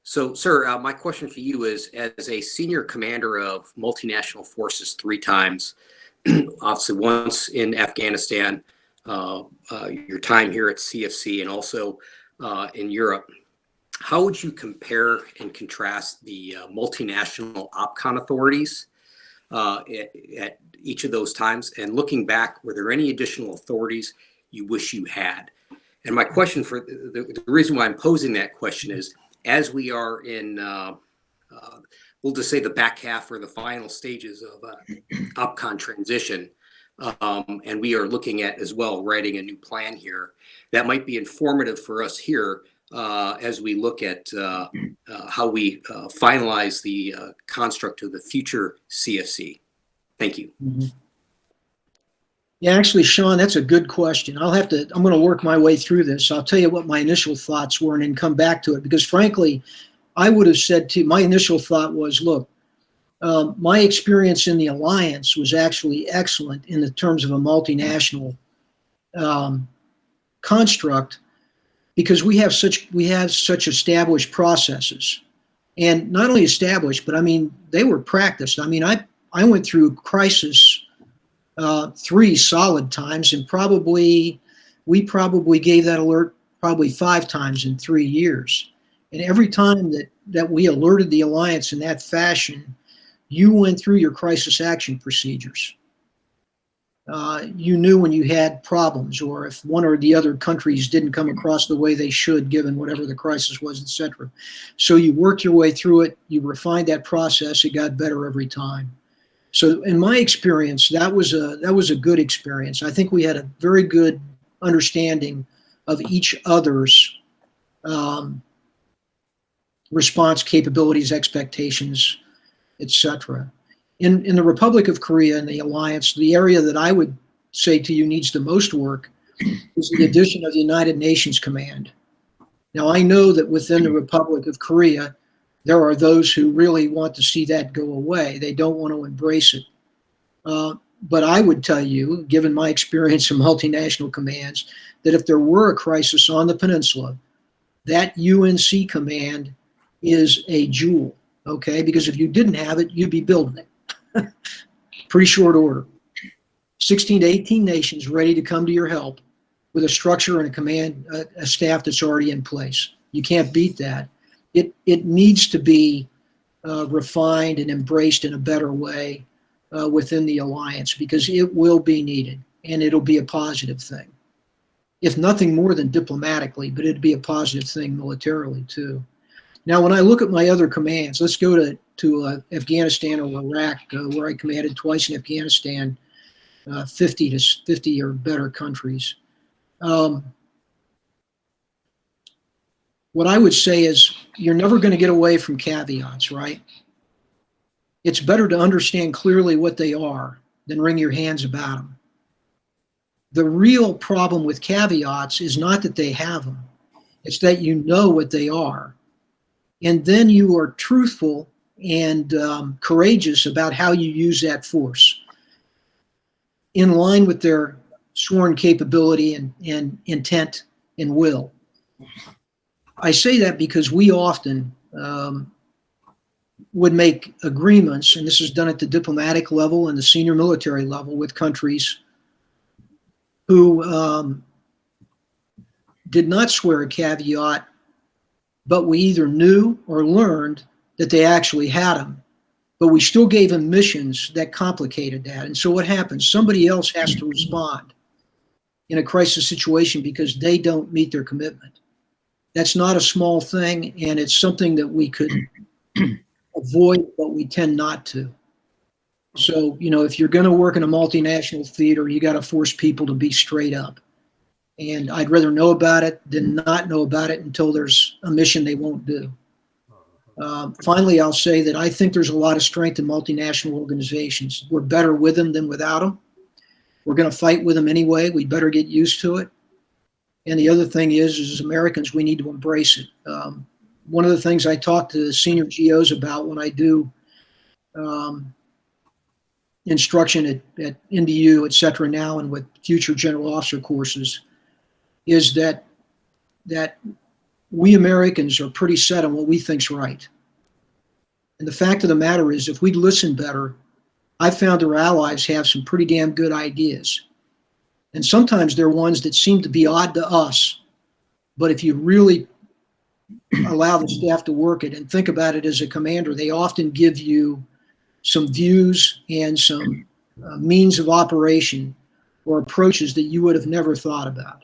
So, sir, my question for you is, as a senior commander of multinational forces 3 times, obviously once in Afghanistan, your time here at CFC, and also in Europe, how would you compare and contrast the multinational OPCON authorities at each of those times? And looking back, were there any additional authorities you wish you had? And my question, for the reason why I'm posing that question is, as we are in, we'll just say the back half or the final stages of OPCON transition, and we are looking at as well writing a new plan here, that might be informative for us here as we look at how we finalize the construct of the future CFC. Thank you. Mm-hmm. Yeah, actually, Sean, that's a good question. I'm going to work my way through this. I'll tell you what my initial thoughts were and then come back to it, because frankly, I would have said my initial thought was, look, my experience in the alliance was actually excellent in the terms of a multinational construct, because we have such established processes, and not only established, but I mean, they were practiced. I mean, I went through crisis 3 solid times, and we probably gave that alert probably 5 times in 3 years. And every time that we alerted the alliance in that fashion, you went through your crisis action procedures. You knew when you had problems, or if one or the other countries didn't come across the way they should, given whatever the crisis was, etc. So you worked your way through it. You refined that process. It got better every time. So in my experience, that was a good experience. I think we had a very good understanding of each other's response capabilities, expectations, etc. In the Republic of Korea and the alliance, the area that I would say to you needs the most work is the addition of the United Nations Command. Now, I know that within the Republic of Korea, there are those who really want to see that go away. They don't want to embrace it. But I would tell you, given my experience in multinational commands, that if there were a crisis on the peninsula, that UNC command is a jewel, okay? Because if you didn't have it, you'd be building it. Pretty short order. 16 to 18 nations ready to come to your help with a structure and a command, a staff that's already in place. You can't beat that. It needs to be refined and embraced in a better way within the alliance, because it will be needed, and it'll be a positive thing. If nothing more than diplomatically, but it'd be a positive thing militarily too. Now, when I look at my other commands, let's go to Afghanistan or Iraq, where I commanded twice in Afghanistan, 50 or better countries. What I would say is, you're never going to get away from caveats, right? It's better to understand clearly what they are than wring your hands about them. The real problem with caveats is not that they have them. It's that you know what they are. And then you are truthful and courageous about how you use that force in line with their sworn capability and intent and will. I say that because we often would make agreements, and this is done at the diplomatic level and the senior military level with countries who did not swear a caveat, but we either knew or learned that they actually had them, but we still gave them missions that complicated that. And so what happens? Somebody else has to respond in a crisis situation because they don't meet their commitment. That's not a small thing, and it's something that we could avoid, but we tend not to. So, if you're going to work in a multinational theater, you got to force people to be straight up. And I'd rather know about it than not know about it until there's a mission they won't do. Finally, I'll say that I think there's a lot of strength in multinational organizations. We're better with them than without them. We're going to fight with them anyway. We better get used to it. And the other thing is as Americans, we need to embrace it. One of the things I talk to the senior GOs about when I do instruction at NDU, et cetera, now and with future general officer courses, is that we Americans are pretty set on what we think's right. And the fact of the matter is, if we'd listen better, I found our allies have some pretty damn good ideas. And sometimes they're ones that seem to be odd to us. But if you really allow the staff to work it and think about it as a commander, they often give you some views and some means of operation or approaches that you would have never thought about.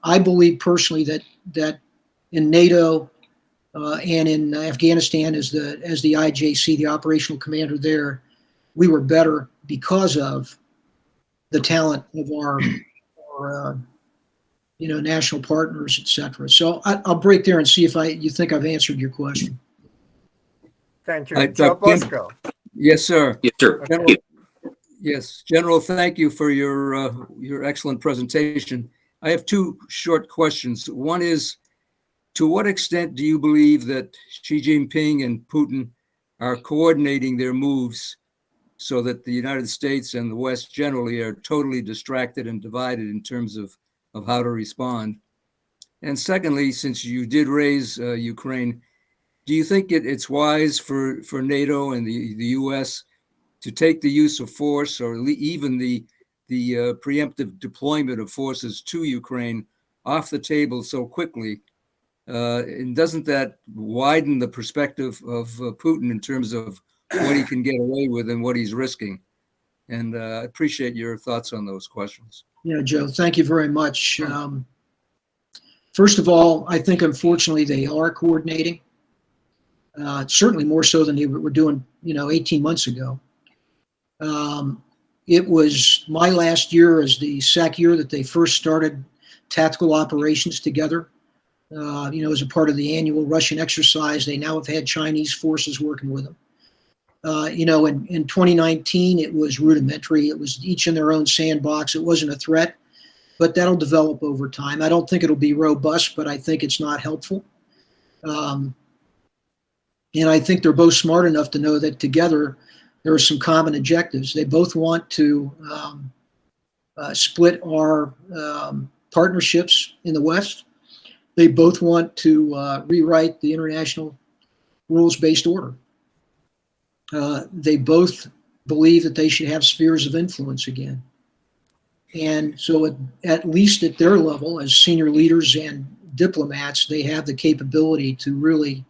I believe personally that in NATO and in Afghanistan as the IJC, the operational commander there, we were better because of the talent of our national partners, et cetera. So I'll break there and see if you think I've answered your question. Thank you. Joe Bosco. Yes, sir. Yes, sir. General, yes, General, thank you for your excellent presentation. I have two short questions. One is, to what extent do you believe that Xi Jinping and Putin are coordinating their moves so that the United States and the West generally are totally distracted and divided in terms of how to respond? And secondly, since you did raise Ukraine, do you think it's wise for NATO and the U.S. to take the use of force or even the preemptive deployment of forces to Ukraine off the table so quickly? And doesn't that widen the perspective of Putin in terms of what he can get away with and what he's risking? And I appreciate your thoughts on those questions. Yeah, Joe, thank you very much. First of all, I think unfortunately they are coordinating, certainly more so than they were doing, 18 months ago. It was my last year as the SAC year that they first started tactical operations together. As a part of the annual Russian exercise. They now have had Chinese forces working with them. In 2019, it was rudimentary. It was each in their own sandbox. It wasn't a threat, but that'll develop over time. I don't think it'll be robust, but I think it's not helpful. And I think they're both smart enough to know that together there are some common objectives. They both want to split our partnerships in the West. They both want to rewrite the international rules-based order. They both believe that they should have spheres of influence again. And so at least at their level, as senior leaders and diplomats, they have the capability to really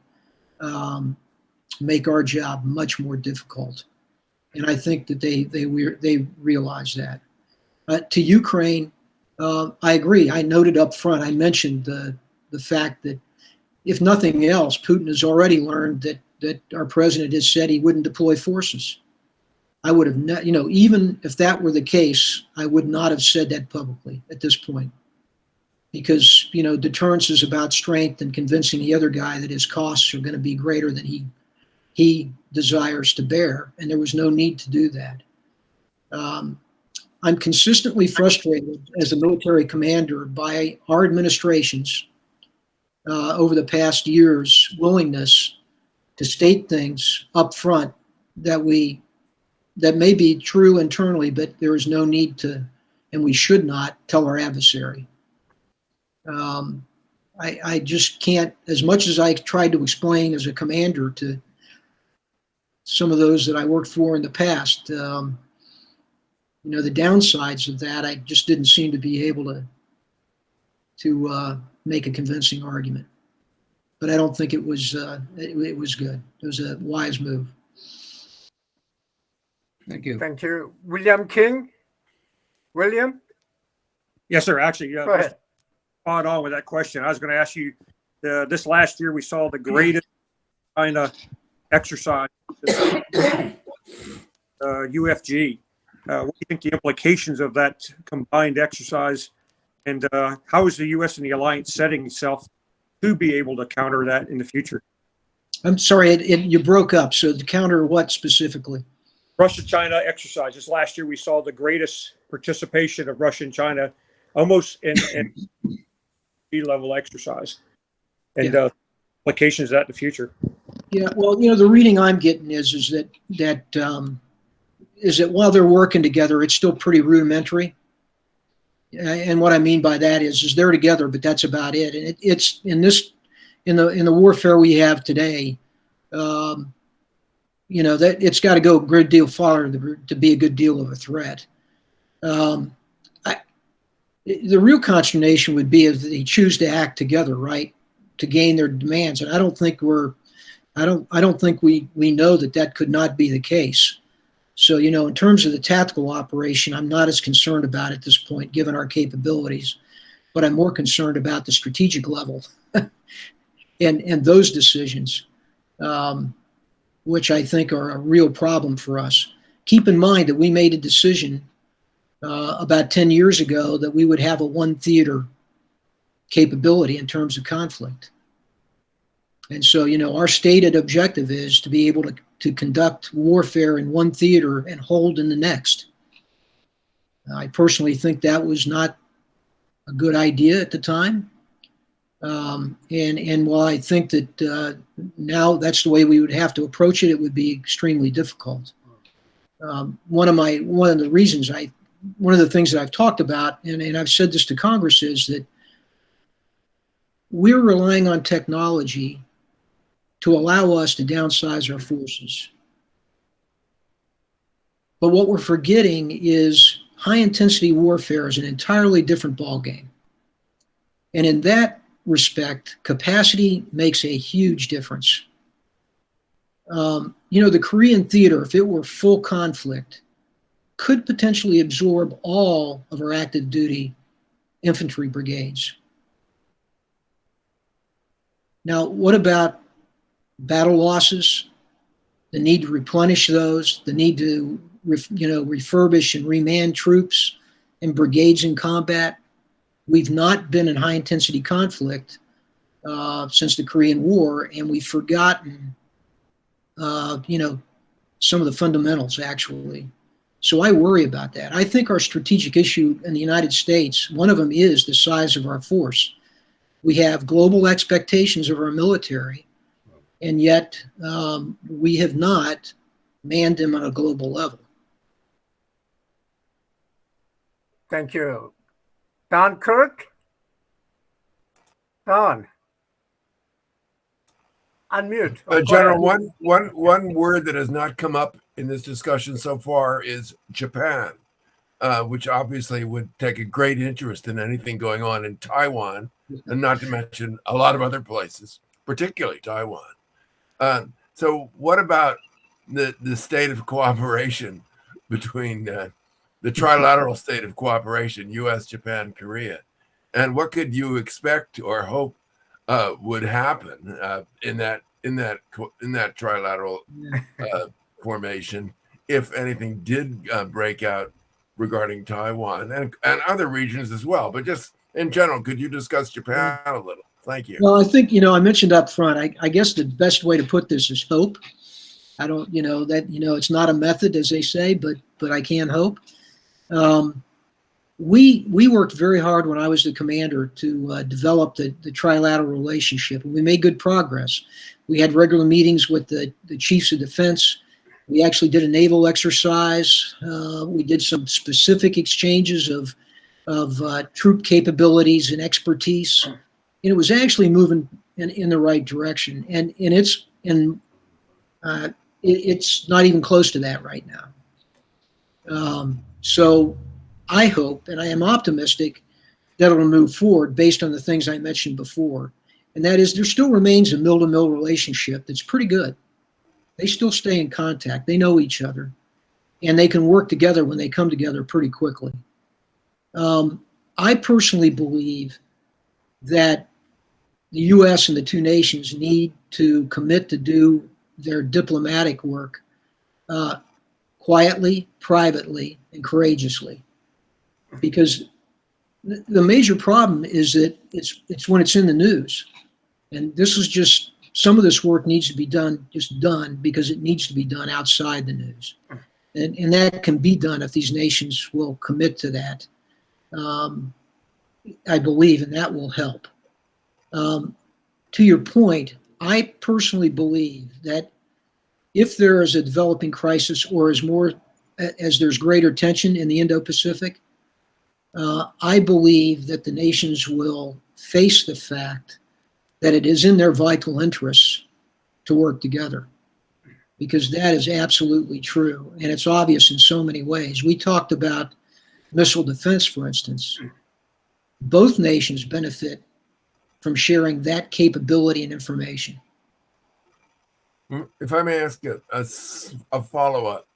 make our job much more difficult. And I think that they realize that. To Ukraine, I agree. I noted up front, I mentioned the fact that if nothing else, Putin has already learned that our president has said he wouldn't deploy forces. I would have, even if that were the case, I would not have said that publicly at this point. Because, deterrence is about strength and convincing the other guy that his costs are going to be greater than he desires to bear. And there was no need to do that. I'm consistently frustrated as a military commander by our administration's over the past year's willingness to state things up front that may be true internally, but there is no need to, and we should not tell our adversary. I just can't, as much as I tried to explain as a commander to some of those that I worked for in the past, the downsides of that, I just didn't seem to be able to make a convincing argument. But I don't think it was it was good. It was a wise move. Thank you. Thank you. William King? William? Yes, sir. Actually, Go ahead. Spot on with that question. I was going to ask you, this last year we saw the greatest China exercise, UFG. What do you think the implications of that combined exercise, and how is the U.S. and the alliance setting itself to be able to counter that in the future? I'm sorry, you broke up. So to counter what specifically? Russia-China exercise. This last year we saw the greatest participation of Russia and China almost in level exercise, and implications of that in the future. Yeah, well, the reading I'm getting is that while they're working together, it's still pretty rudimentary. And what I mean by that is they're together, but that's about it. And it's in the warfare we have today. That it's got to go a great deal farther to be a good deal of a threat. The real consternation would be if they choose to act together, right, to gain their demands. And I don't think we know that could not be the case. So, in terms of the tactical operation, I'm not as concerned about it at this point, given our capabilities, but I'm more concerned about the strategic level and those decisions, which I think are a real problem for us. Keep in mind that we made a decision about 10 years ago that we would have a one theater capability in terms of conflict. And so, our stated objective is to be able to conduct warfare in one theater and hold in the next. I personally think that was not a good idea at the time. And while I think that now that's the way we would have to approach it, it would be extremely difficult. One of the things that I've talked about, and I've said this to Congress, is that we're relying on technology to allow us to downsize our forces. But what we're forgetting is high-intensity warfare is an entirely different ballgame. And in that respect, capacity makes a huge difference. The Korean theater, if it were full conflict, could potentially absorb all of our active duty infantry brigades. Now, what about battle losses, the need to replenish those, the need to refurbish and remand troops and brigades in combat? We've not been in high intensity conflict since the Korean War, and we've forgotten some of the fundamentals, actually. So I worry about that. I think our strategic issue in the United States, one of them is the size of our force. We have global expectations of our military, and yet we have not manned them on a global level. Thank you. Don Kirk? Don? Unmute. General, one word that has not come up in this discussion so far is Japan, which obviously would take a great interest in anything going on in Taiwan, and not to mention a lot of other places, particularly Taiwan. So what about the state of cooperation between the trilateral state of cooperation, U.S., Japan, Korea? And what could you expect or hope would happen in that trilateral formation if anything did break out regarding Taiwan and other regions as well? But just in general, could you discuss Japan a little? Thank you. Well, I think, I mentioned up front, I guess the best way to put this is hope. I don't, it's not a method, as they say, but I can hope. We worked very hard when I was the commander to develop the trilateral relationship, and we made good progress. We had regular meetings with the chiefs of defense. We actually did a naval exercise. We did some specific exchanges of troop capabilities and expertise it was actually moving in the right direction. And it's not even close to that right now. So I hope, and I am optimistic, that it'll move forward based on the things I mentioned before. And that is, there still remains a mill-to-mill relationship that's pretty good. They still stay in contact. They know each other. And they can work together when they come together pretty quickly. I personally believe that the U.S. and the two nations need to commit to do their diplomatic work quietly, privately, and courageously. Because the major problem is that it's when it's in the news. And this is just, some of this work needs to be done because it needs to be done outside the news. And that can be done if these nations will commit to that. I believe, and that will help. To your point, I personally believe that if there is a developing crisis or as there's greater tension in the Indo-Pacific, I believe that the nations will face the fact that it is in their vital interests to work together, because that is absolutely true. And it's obvious in so many ways. We talked about missile defense, for instance. Both nations benefit from sharing that capability and information. If I may ask a follow-up,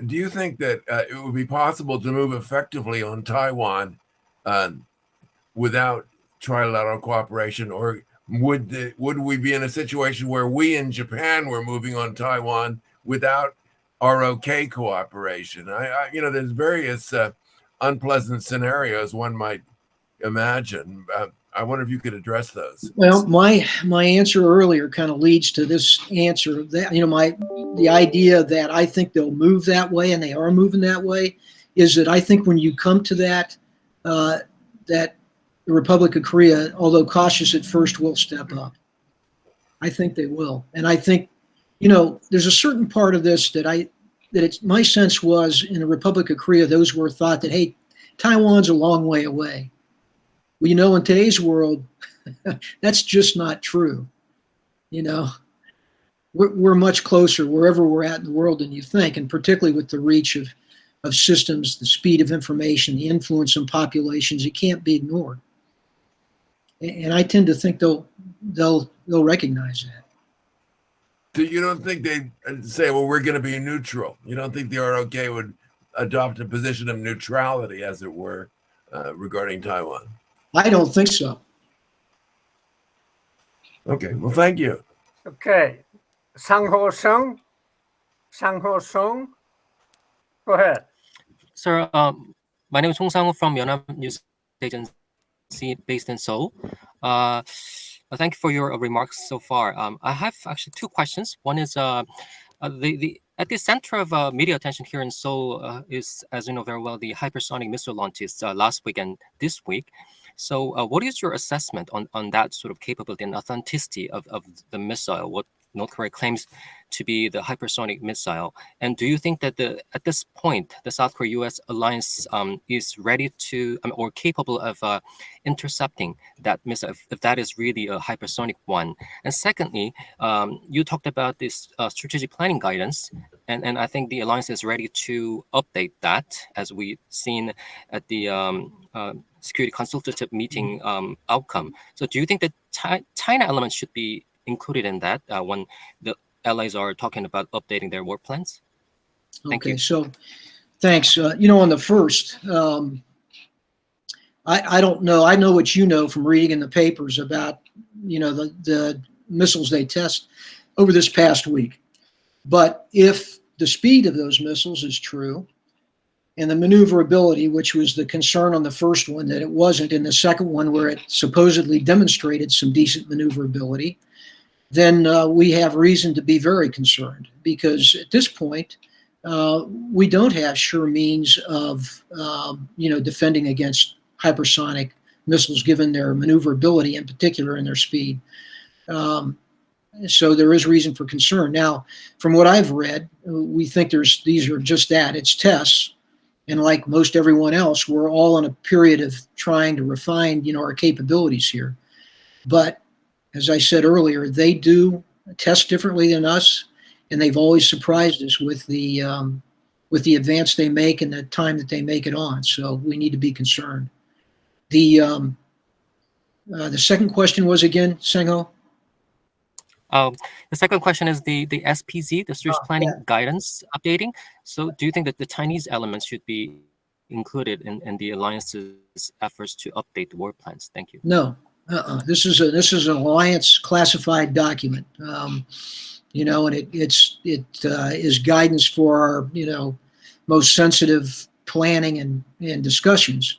do you think that it would be possible to move effectively on Taiwan without trilateral cooperation, or would we be in a situation where we in Japan were moving on Taiwan without ROK cooperation? There's various unpleasant scenarios one might imagine. I wonder if you could address those. Well, my answer earlier kind of leads to this answer. That the idea that I think they'll move that way, and they are moving that way, is that I think when you come to that, that the Republic of Korea, although cautious at first, will step up. I think they will, and I think there's a certain part of this that my sense was in the Republic of Korea, those were thought that, hey, Taiwan's a long way away. Well, in today's world, that's just not true. We're much closer wherever we're at in the world than you think, and particularly with the reach of systems, the speed of information, the influence on populations, it can't be ignored. And I tend to think they'll recognize that. So you don't think they say, well, we're going to be neutral? You don't think the ROK would adopt a position of neutrality, as it were, regarding Taiwan? I don't think so. Okay, well, thank you. Okay. Sang-Ho Sung. Go ahead. Sir, my name is Hong Sang from Yonam News Agency based in Seoul. Thank you for your remarks so far. I have actually two questions. One is at the center of media attention here in Seoul is, as you know very well, the hypersonic missile launches last week and this week. So what is your assessment on that sort of capability and authenticity of the missile, what North Korea claims to be the hypersonic missile? And do you think that at this point, the South Korea-US alliance is ready to or capable of intercepting that missile, if that is really a hypersonic one? And secondly, you talked about this strategic planning guidance, and I think the alliance is ready to update that, as we've seen at the Security Consultative Meeting outcome. So do you think that China elements should be included in that when the allies are talking about updating their work plans? Thank you. So thanks. On the first, I don't know. I know what you know from reading in the papers about, the missiles they test over this past week. But if the speed of those missiles is true, and the maneuverability, which was the concern on the first one, that it wasn't in the second one, where it supposedly demonstrated some decent maneuverability, then we have reason to be very concerned, because at this point, we don't have sure means of, defending against hypersonic missiles, given their maneuverability in particular and their speed. So there is reason for concern. Now, from what I've read, we think these are just that, it's tests. And like most everyone else, we're all in a period of trying to refine, our capabilities here. But as I said earlier, they do test differently than us, and they've always surprised us with the advance they make and the time that they make it on. So we need to be concerned. The second question was again, Sengho? The second question is the SPZ, the Strategic Planning Guidance updating. So do you think that the Chinese elements should be included in the alliance's efforts to update the war plans? Thank you. No. This is an alliance classified document. You know, and it is guidance for our, you know, most sensitive planning and discussions.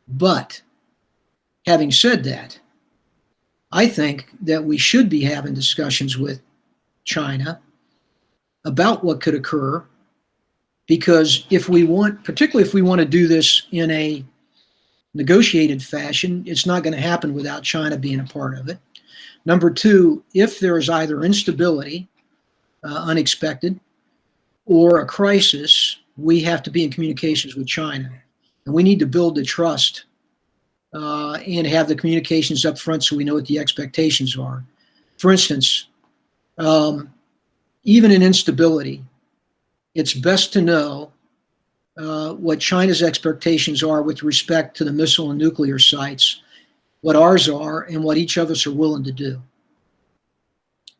But having said that, I think that we should be having discussions with China about what could occur, because particularly if we want to do this in a negotiated fashion, it's not going to happen without China being a part of it. Number two, if there is either instability, unexpected, or a crisis, we have to be in communications with China. And we need to build the trust and have the communications up front so we know what the expectations are. For instance, even in instability, it's best to know what China's expectations are with respect to the missile and nuclear sites, what ours are, and what each of us are willing to do,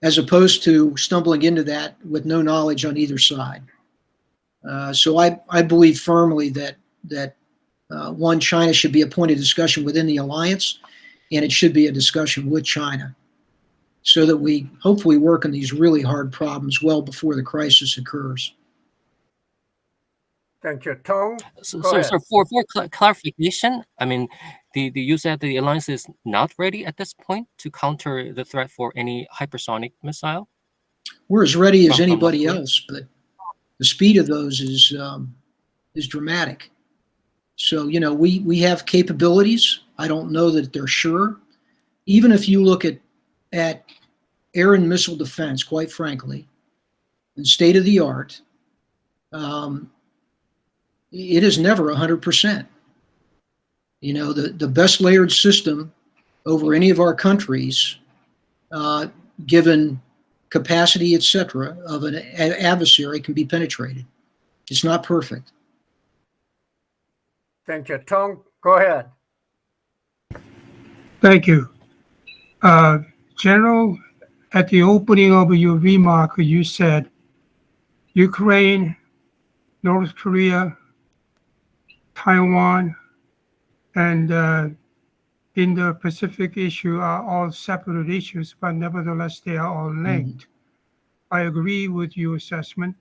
as opposed to stumbling into that with no knowledge on either side. So I believe firmly that one, China should be a point of discussion within the alliance, and it should be a discussion with China, so that we hopefully work on these really hard problems well before the crisis occurs. Thank you, Tong. So for clarification, I mean, you said the alliance is not ready at this point to counter the threat for any hypersonic missile? We're as ready as anybody else, but the speed of those is dramatic. So, you know, we have capabilities. I don't know that they're sure. Even if you look at air and missile defense, quite frankly, and state of the art, it is never 100%. You know, the best layered system over any of our countries, given capacity, etc., of an adversary can be penetrated. It's not perfect. Thank you, Tong. Go ahead. Thank you. General, at the opening of your remark, you said Ukraine, North Korea, Taiwan, and Indo-Pacific issue are all separate issues, but nevertheless, they are all linked. I agree with your assessment.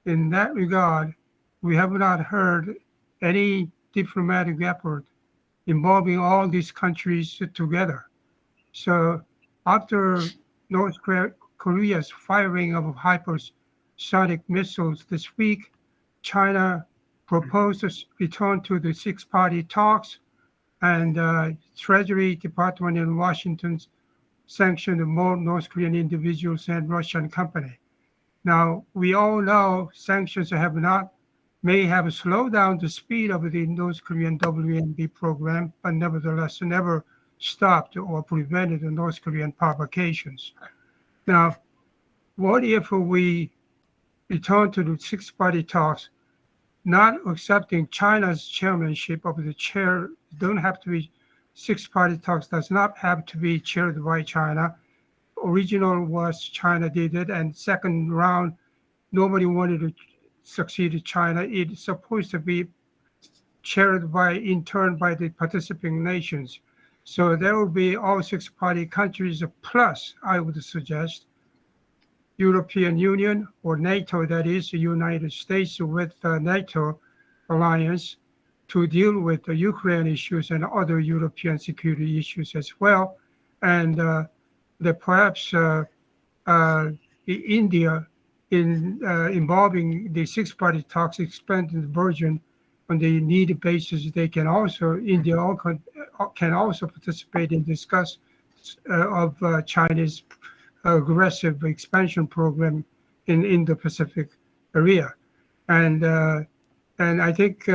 In that regard, we have not heard any diplomatic effort involving all these countries together. So after North Korea's firing of hypersonic missiles this week, China proposed to return to the six-party talks, and Treasury Department in Washington sanctioned more North Korean individuals and Russian company. Now, we all know sanctions may have slowed down the speed of the North Korean WMD program, but nevertheless never stopped or prevented the North Korean provocations. Now, what if we return to the six-party talks, not accepting China's chairmanship of the chair? Don't have to be six-party talks, does not have to be chaired by China. Original was China did it, and second round, nobody wanted to succeed China. It's supposed to be chaired in turn by the participating nations. So there will be all six-party countries plus, I would suggest, European Union or NATO, that is, the United States with NATO alliance, to deal with the Ukraine issues and other European security issues as well. And perhaps India, involving the six-party talks, expanded version on the need basis, India can also participate in discuss of China's aggressive expansion program in the Pacific area. And I think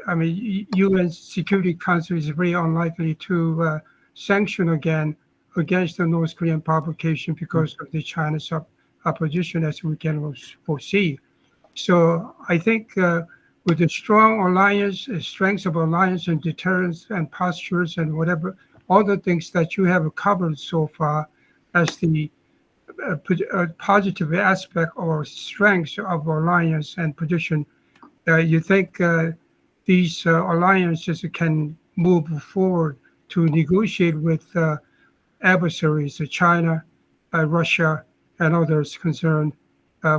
I mean, UN Security Council is very unlikely to sanction again against the North Korean provocation because of the China's opposition, as we can foresee. So I think with the strong alliance, strengths of alliance and deterrence and postures and whatever, all the things that you have covered so far as the positive aspect or strengths of alliance and position, you think these alliances can move forward to negotiate with adversaries, China, Russia, and others concerned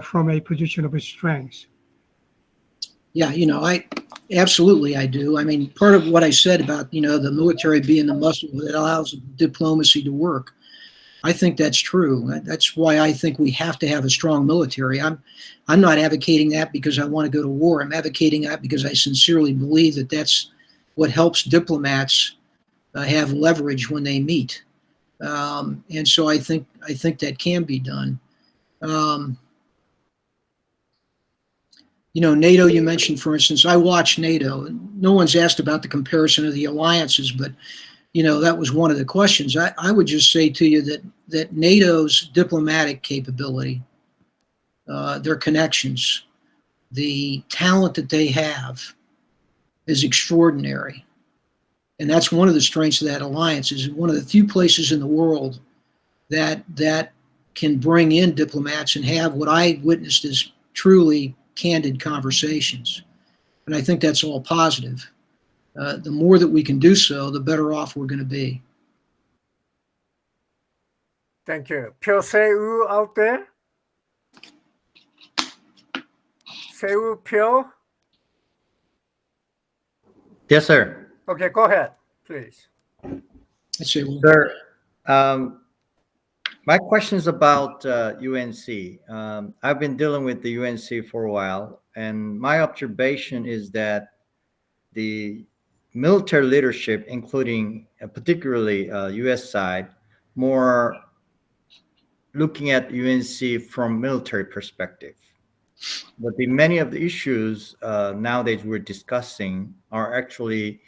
from a position of strength? Yeah, I absolutely I do. I mean, part of what I said about, the military being the muscle that allows diplomacy to work, I think that's true. That's why I think we have to have a strong military. I'm not advocating that because I want to go to war. I'm advocating that because I sincerely believe that that's what helps diplomats have leverage when they meet. And so I think that can be done. NATO, you mentioned, for instance, I watch NATO. No one's asked about the comparison of the alliances, but, that was one of the questions. I would just say to you that NATO's diplomatic capability, their connections, the talent that they have is extraordinary. And that's one of the strengths of that alliance, is one of the few places in the world that can bring in diplomats and have what I witnessed as truly candid conversations. And I think that's all positive. The more that we can do so, the better off we're going to be. Thank you. Pyo Seu out there? Seu Pyo? Yes, sir. Okay, go ahead, please. Sir, my question is about UNC. I've been dealing with the UNC for a while, and my observation is that the military leadership, including particularly U.S. side, more looking at UNC from military perspective. But many of the issues nowadays we're discussing are actually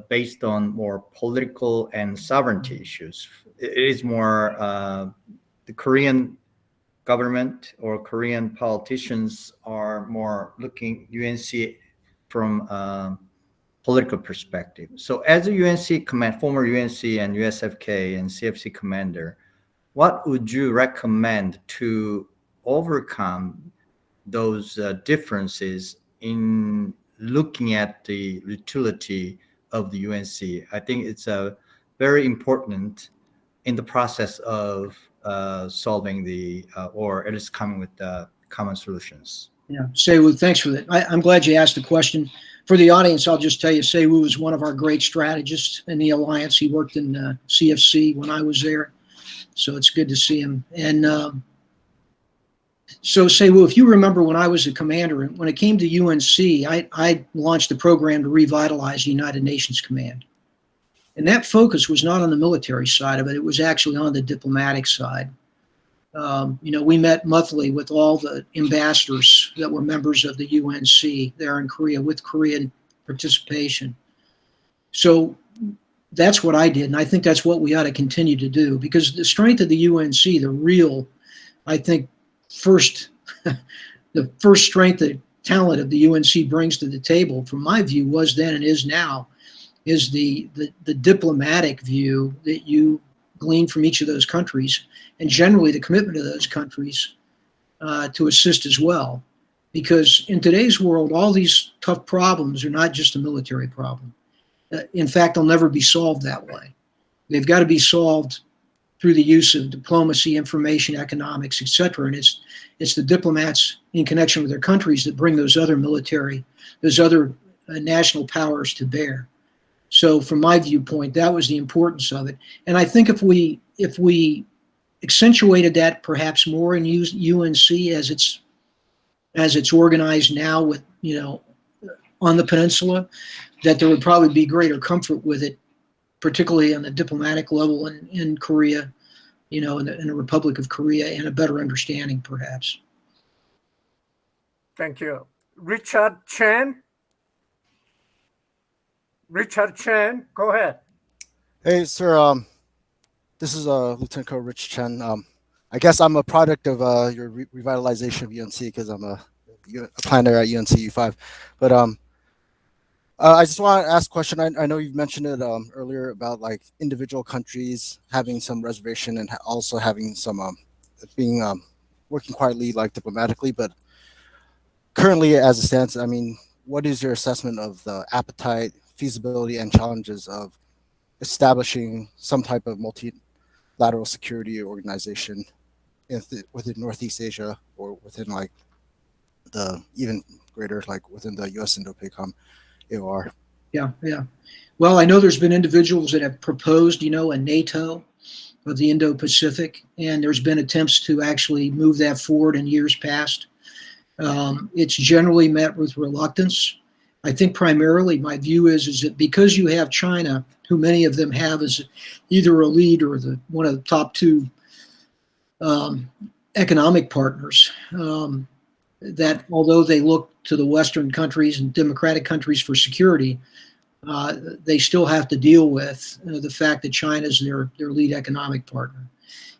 based on more political and sovereignty issues. It is more the Korean government or Korean politicians are more looking UNC from political perspective. So as a UNC former UNC and USFK and CFC commander, what would you recommend to overcome those differences in looking at the utility of the UNC? I think it's very important in the process of solving or at least coming with common solutions. Yeah, Seiwu, thanks for that. I'm glad you asked the question. For the audience, I'll just tell you, Seiwu is one of our great strategists in the alliance. He worked in CFC when I was there, so it's good to see him. And so, Seiwu, if you remember when I was a commander, when it came to UNC, I launched a program to revitalize the United Nations Command. And that focus was not on the military side of it. It was actually on the diplomatic side. We met monthly with all the ambassadors that were members of the UNC there in Korea with Korean participation. So that's what I did. And I think that's what we ought to continue to do, because the strength of the UNC, the real, I think, the first strength, the talent of the UNC brings to the table, from my view, was then and is now, is the diplomatic view that you glean from each of those countries, and generally the commitment of those countries to assist as well. Because in today's world, all these tough problems are not just a military problem. In fact, they'll never be solved that way. They've got to be solved through the use of diplomacy, information, economics, etc. And it's the diplomats in connection with their countries that bring those other national powers to bear. So from my viewpoint, that was the importance of it. And I think if we accentuated that perhaps more and used UNC as it's organized now with, on the peninsula, that there would probably be greater comfort with it, particularly on the diplomatic level in Korea, in the Republic of Korea, and a better understanding perhaps. Thank you. Richard Chen? Richard Chen, go ahead. Hey, sir. This is Lieutenant Colonel Rich Chen. I guess I'm a product of your revitalization of UNC because I'm a planner at UNC U5. But I just want to ask a question. I know you've mentioned it earlier about like individual countries having some reservation and also having some being working quietly, like diplomatically. But currently, as it stands, I mean, what is your assessment of the appetite, feasibility, and challenges of establishing some type of multilateral security organization within Northeast Asia or within like the even greater, like within the U.S. Indo-PACOM AOR? Yeah. Well, I know there's been individuals that have proposed, a NATO of the Indo-Pacific, and there's been attempts to actually move that forward in years past. It's generally met with reluctance. I think primarily my view is that because you have China, who many of them have as either a lead or one of the top two economic partners, that although they look to the Western countries and democratic countries for security, they still have to deal with the fact that China is their lead economic partner.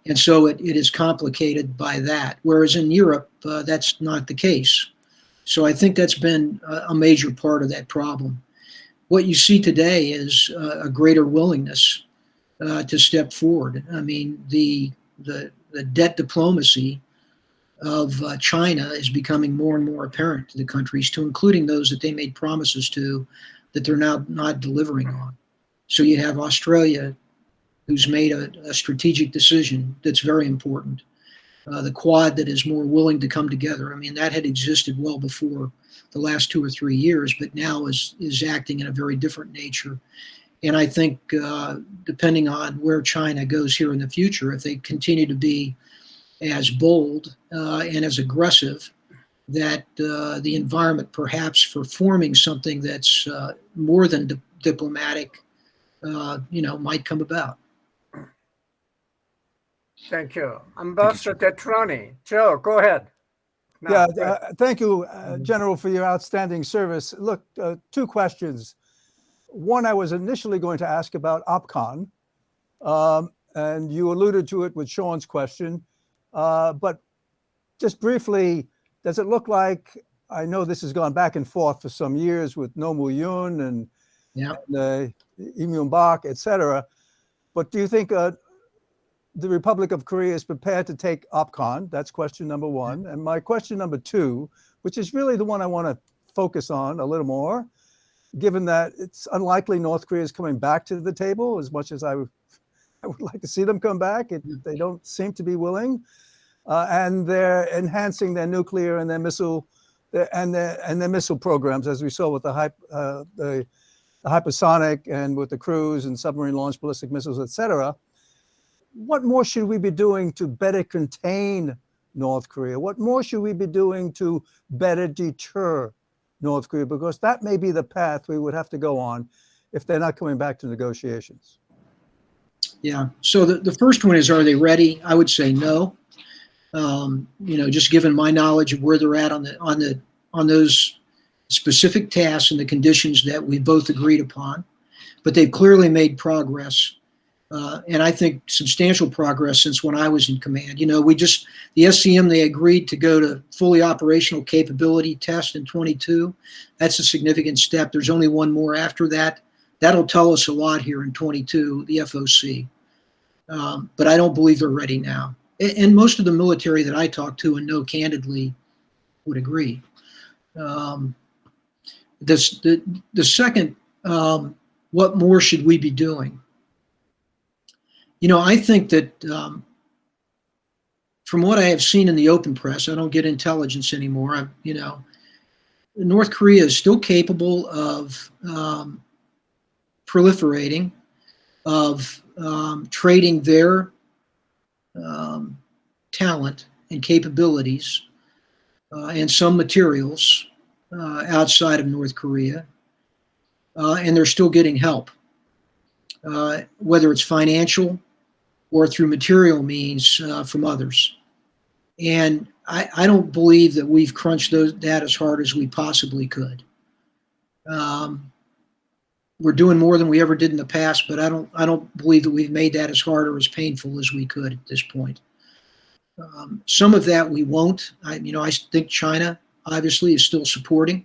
And so it is complicated by that. Whereas in Europe, that's not the case. So I think that's been a major part of that problem. What you see today is a greater willingness to step forward. I mean, the debt diplomacy of China is becoming more and more apparent to the countries, to including those that they made promises to that they're now not delivering on. So you have Australia, who's made a strategic decision that's very important. The Quad that is more willing to come together. I mean, that had existed well before the last 2 or 3 years, but now is acting in a very different nature. And I think depending on where China goes here in the future, if they continue to be as bold and as aggressive, that the environment perhaps for forming something that's more than diplomatic, might come about. Thank you. Ambassador Tetrani. Joe, go ahead. Yeah, thank you, General, for your outstanding service. Look, 2 questions. One, I was initially going to ask about OPCON, and you alluded to it with Sean's question. But just briefly, does it look like, I know this has gone back and forth for some years with Nomu Yun and Imyun Bak, et cetera, but do you think the Republic of Korea is prepared to take OPCON? That's question number 1. And my question number 2, which is really the one I want to focus on a little more, given that it's unlikely North Korea is coming back to the table as much as I would like to see them come back. They don't seem to be willing. And they're enhancing their nuclear and their missile and their missile programs, as we saw with the hypersonic and with the cruise and submarine launched ballistic missiles, et cetera. What more should we be doing to better contain North Korea? What more should we be doing to better deter North Korea? Because that may be the path we would have to go on if they're not coming back to negotiations. Yeah. So the first one is, are they ready? I would say no. Just given my knowledge of where they're at on those specific tasks and the conditions that we both agreed upon, but they've clearly made progress. And I think substantial progress since when I was in command. The SCM, they agreed to go to fully operational capability test in 22. That's a significant step. There's only one more after that. That'll tell us a lot here in 22, the FOC. But I don't believe they're ready now. And most of the military that I talk to and know candidly would agree. The second, what more should we be doing? I think that from what I have seen in the open press, I don't get intelligence anymore. North Korea is still capable of proliferating, of trading their talent and capabilities and some materials outside of North Korea, and they're still getting help, whether it's financial or through material means from others. And I don't believe that we've crunched that as hard as we possibly could. we're doing more than we ever did in the past, but I don't believe that we've made that as hard or as painful as we could at this point. Some of that we won't. I think China obviously is still supporting.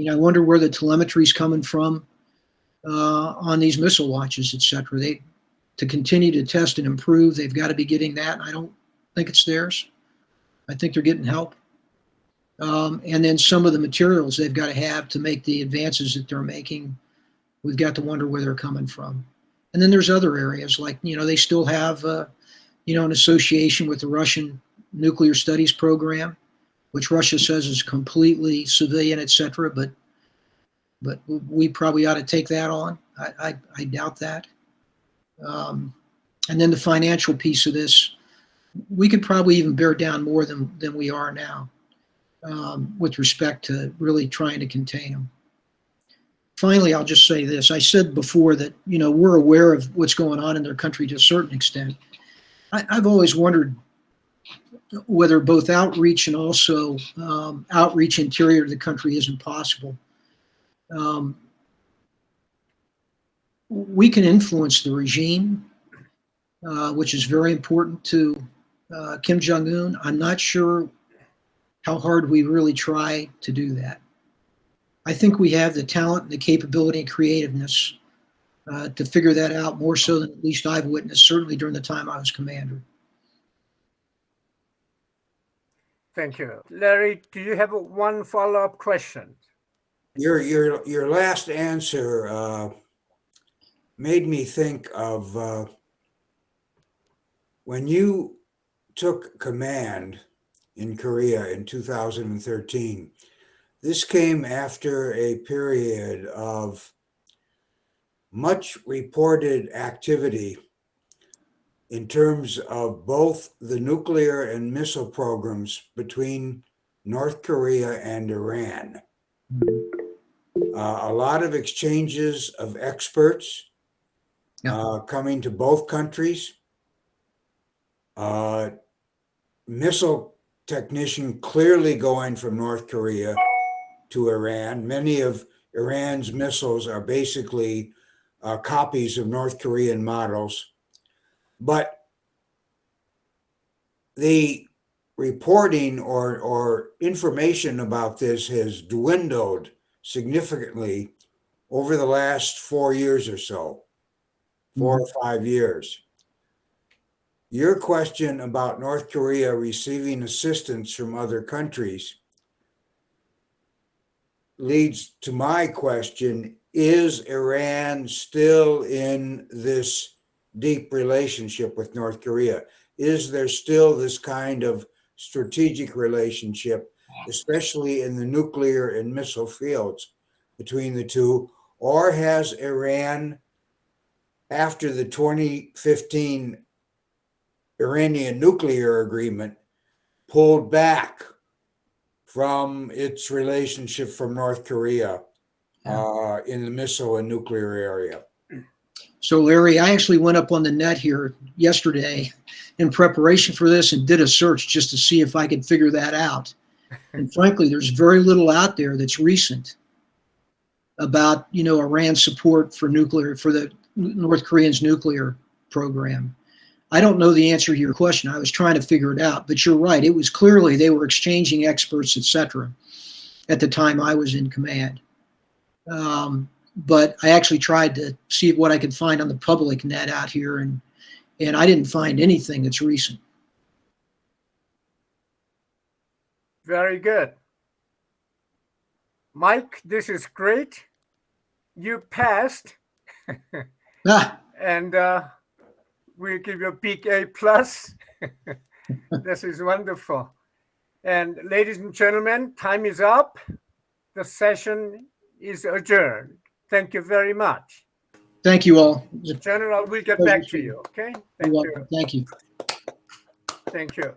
I wonder where the telemetry is coming from on these missile launches, et cetera. To continue to test and improve, they've got to be getting that. I don't think it's theirs. I think they're getting help. And then some of the materials they've got to have to make the advances that they're making, we've got to wonder where they're coming from. And then there's other areas like, they still have, an association with the Russian nuclear studies program, which Russia says is completely civilian, et cetera, but we probably ought to take that on. I doubt that. And then the financial piece of this, we could probably even bear down more than we are now with respect to really trying to contain them. Finally, I'll just say this. I said before that, we're aware of what's going on in their country to a certain extent. I've always wondered whether both outreach and also outreach interior to the country isn't possible. We can influence the regime, which is very important to Kim Jong-un. I'm not sure how hard we really try to do that. I think we have the talent and the capability and creativeness to figure that out more so than at least I've witnessed, certainly during the time I was commander. Thank you. Larry, do you have one follow-up question? Your last answer made me think of when you took command in Korea in 2013. This came after a period of much reported activity in terms of both the nuclear and missile programs between North Korea and Iran. A lot of exchanges of experts coming to both countries. Missile technician clearly going from North Korea to Iran. Many of Iran's missiles are basically copies of North Korean models. But the reporting or information about this has dwindled significantly over the last 4 years or so, 4 or 5 years. Your question about North Korea receiving assistance from other countries leads to my question, is Iran still in this deep relationship with North Korea? Is there still this kind of strategic relationship, especially in the nuclear and missile fields between the two? Or has Iran, after the 2015 Iranian nuclear agreement, pulled back from its relationship from North Korea in the missile and nuclear area? So, Larry, I actually went up on the net here yesterday in preparation for this and did a search just to see if I could figure that out. And frankly, there's very little out there that's recent about, Iran's support for the North Koreans' nuclear program. I don't know the answer to your question. I was trying to figure it out, but you're right. It was clearly they were exchanging experts, et cetera, at the time I was in command. But I actually tried to see what I could find on the public net out here, and I didn't find anything that's recent. Very good. Mike, this is great. You passed. And we give you a big A+. This is wonderful. And ladies and gentlemen, time is up. The session is adjourned. Thank you very much. Thank you all. General, we'll get back to you, okay? Thank you. Thank you. Thank you.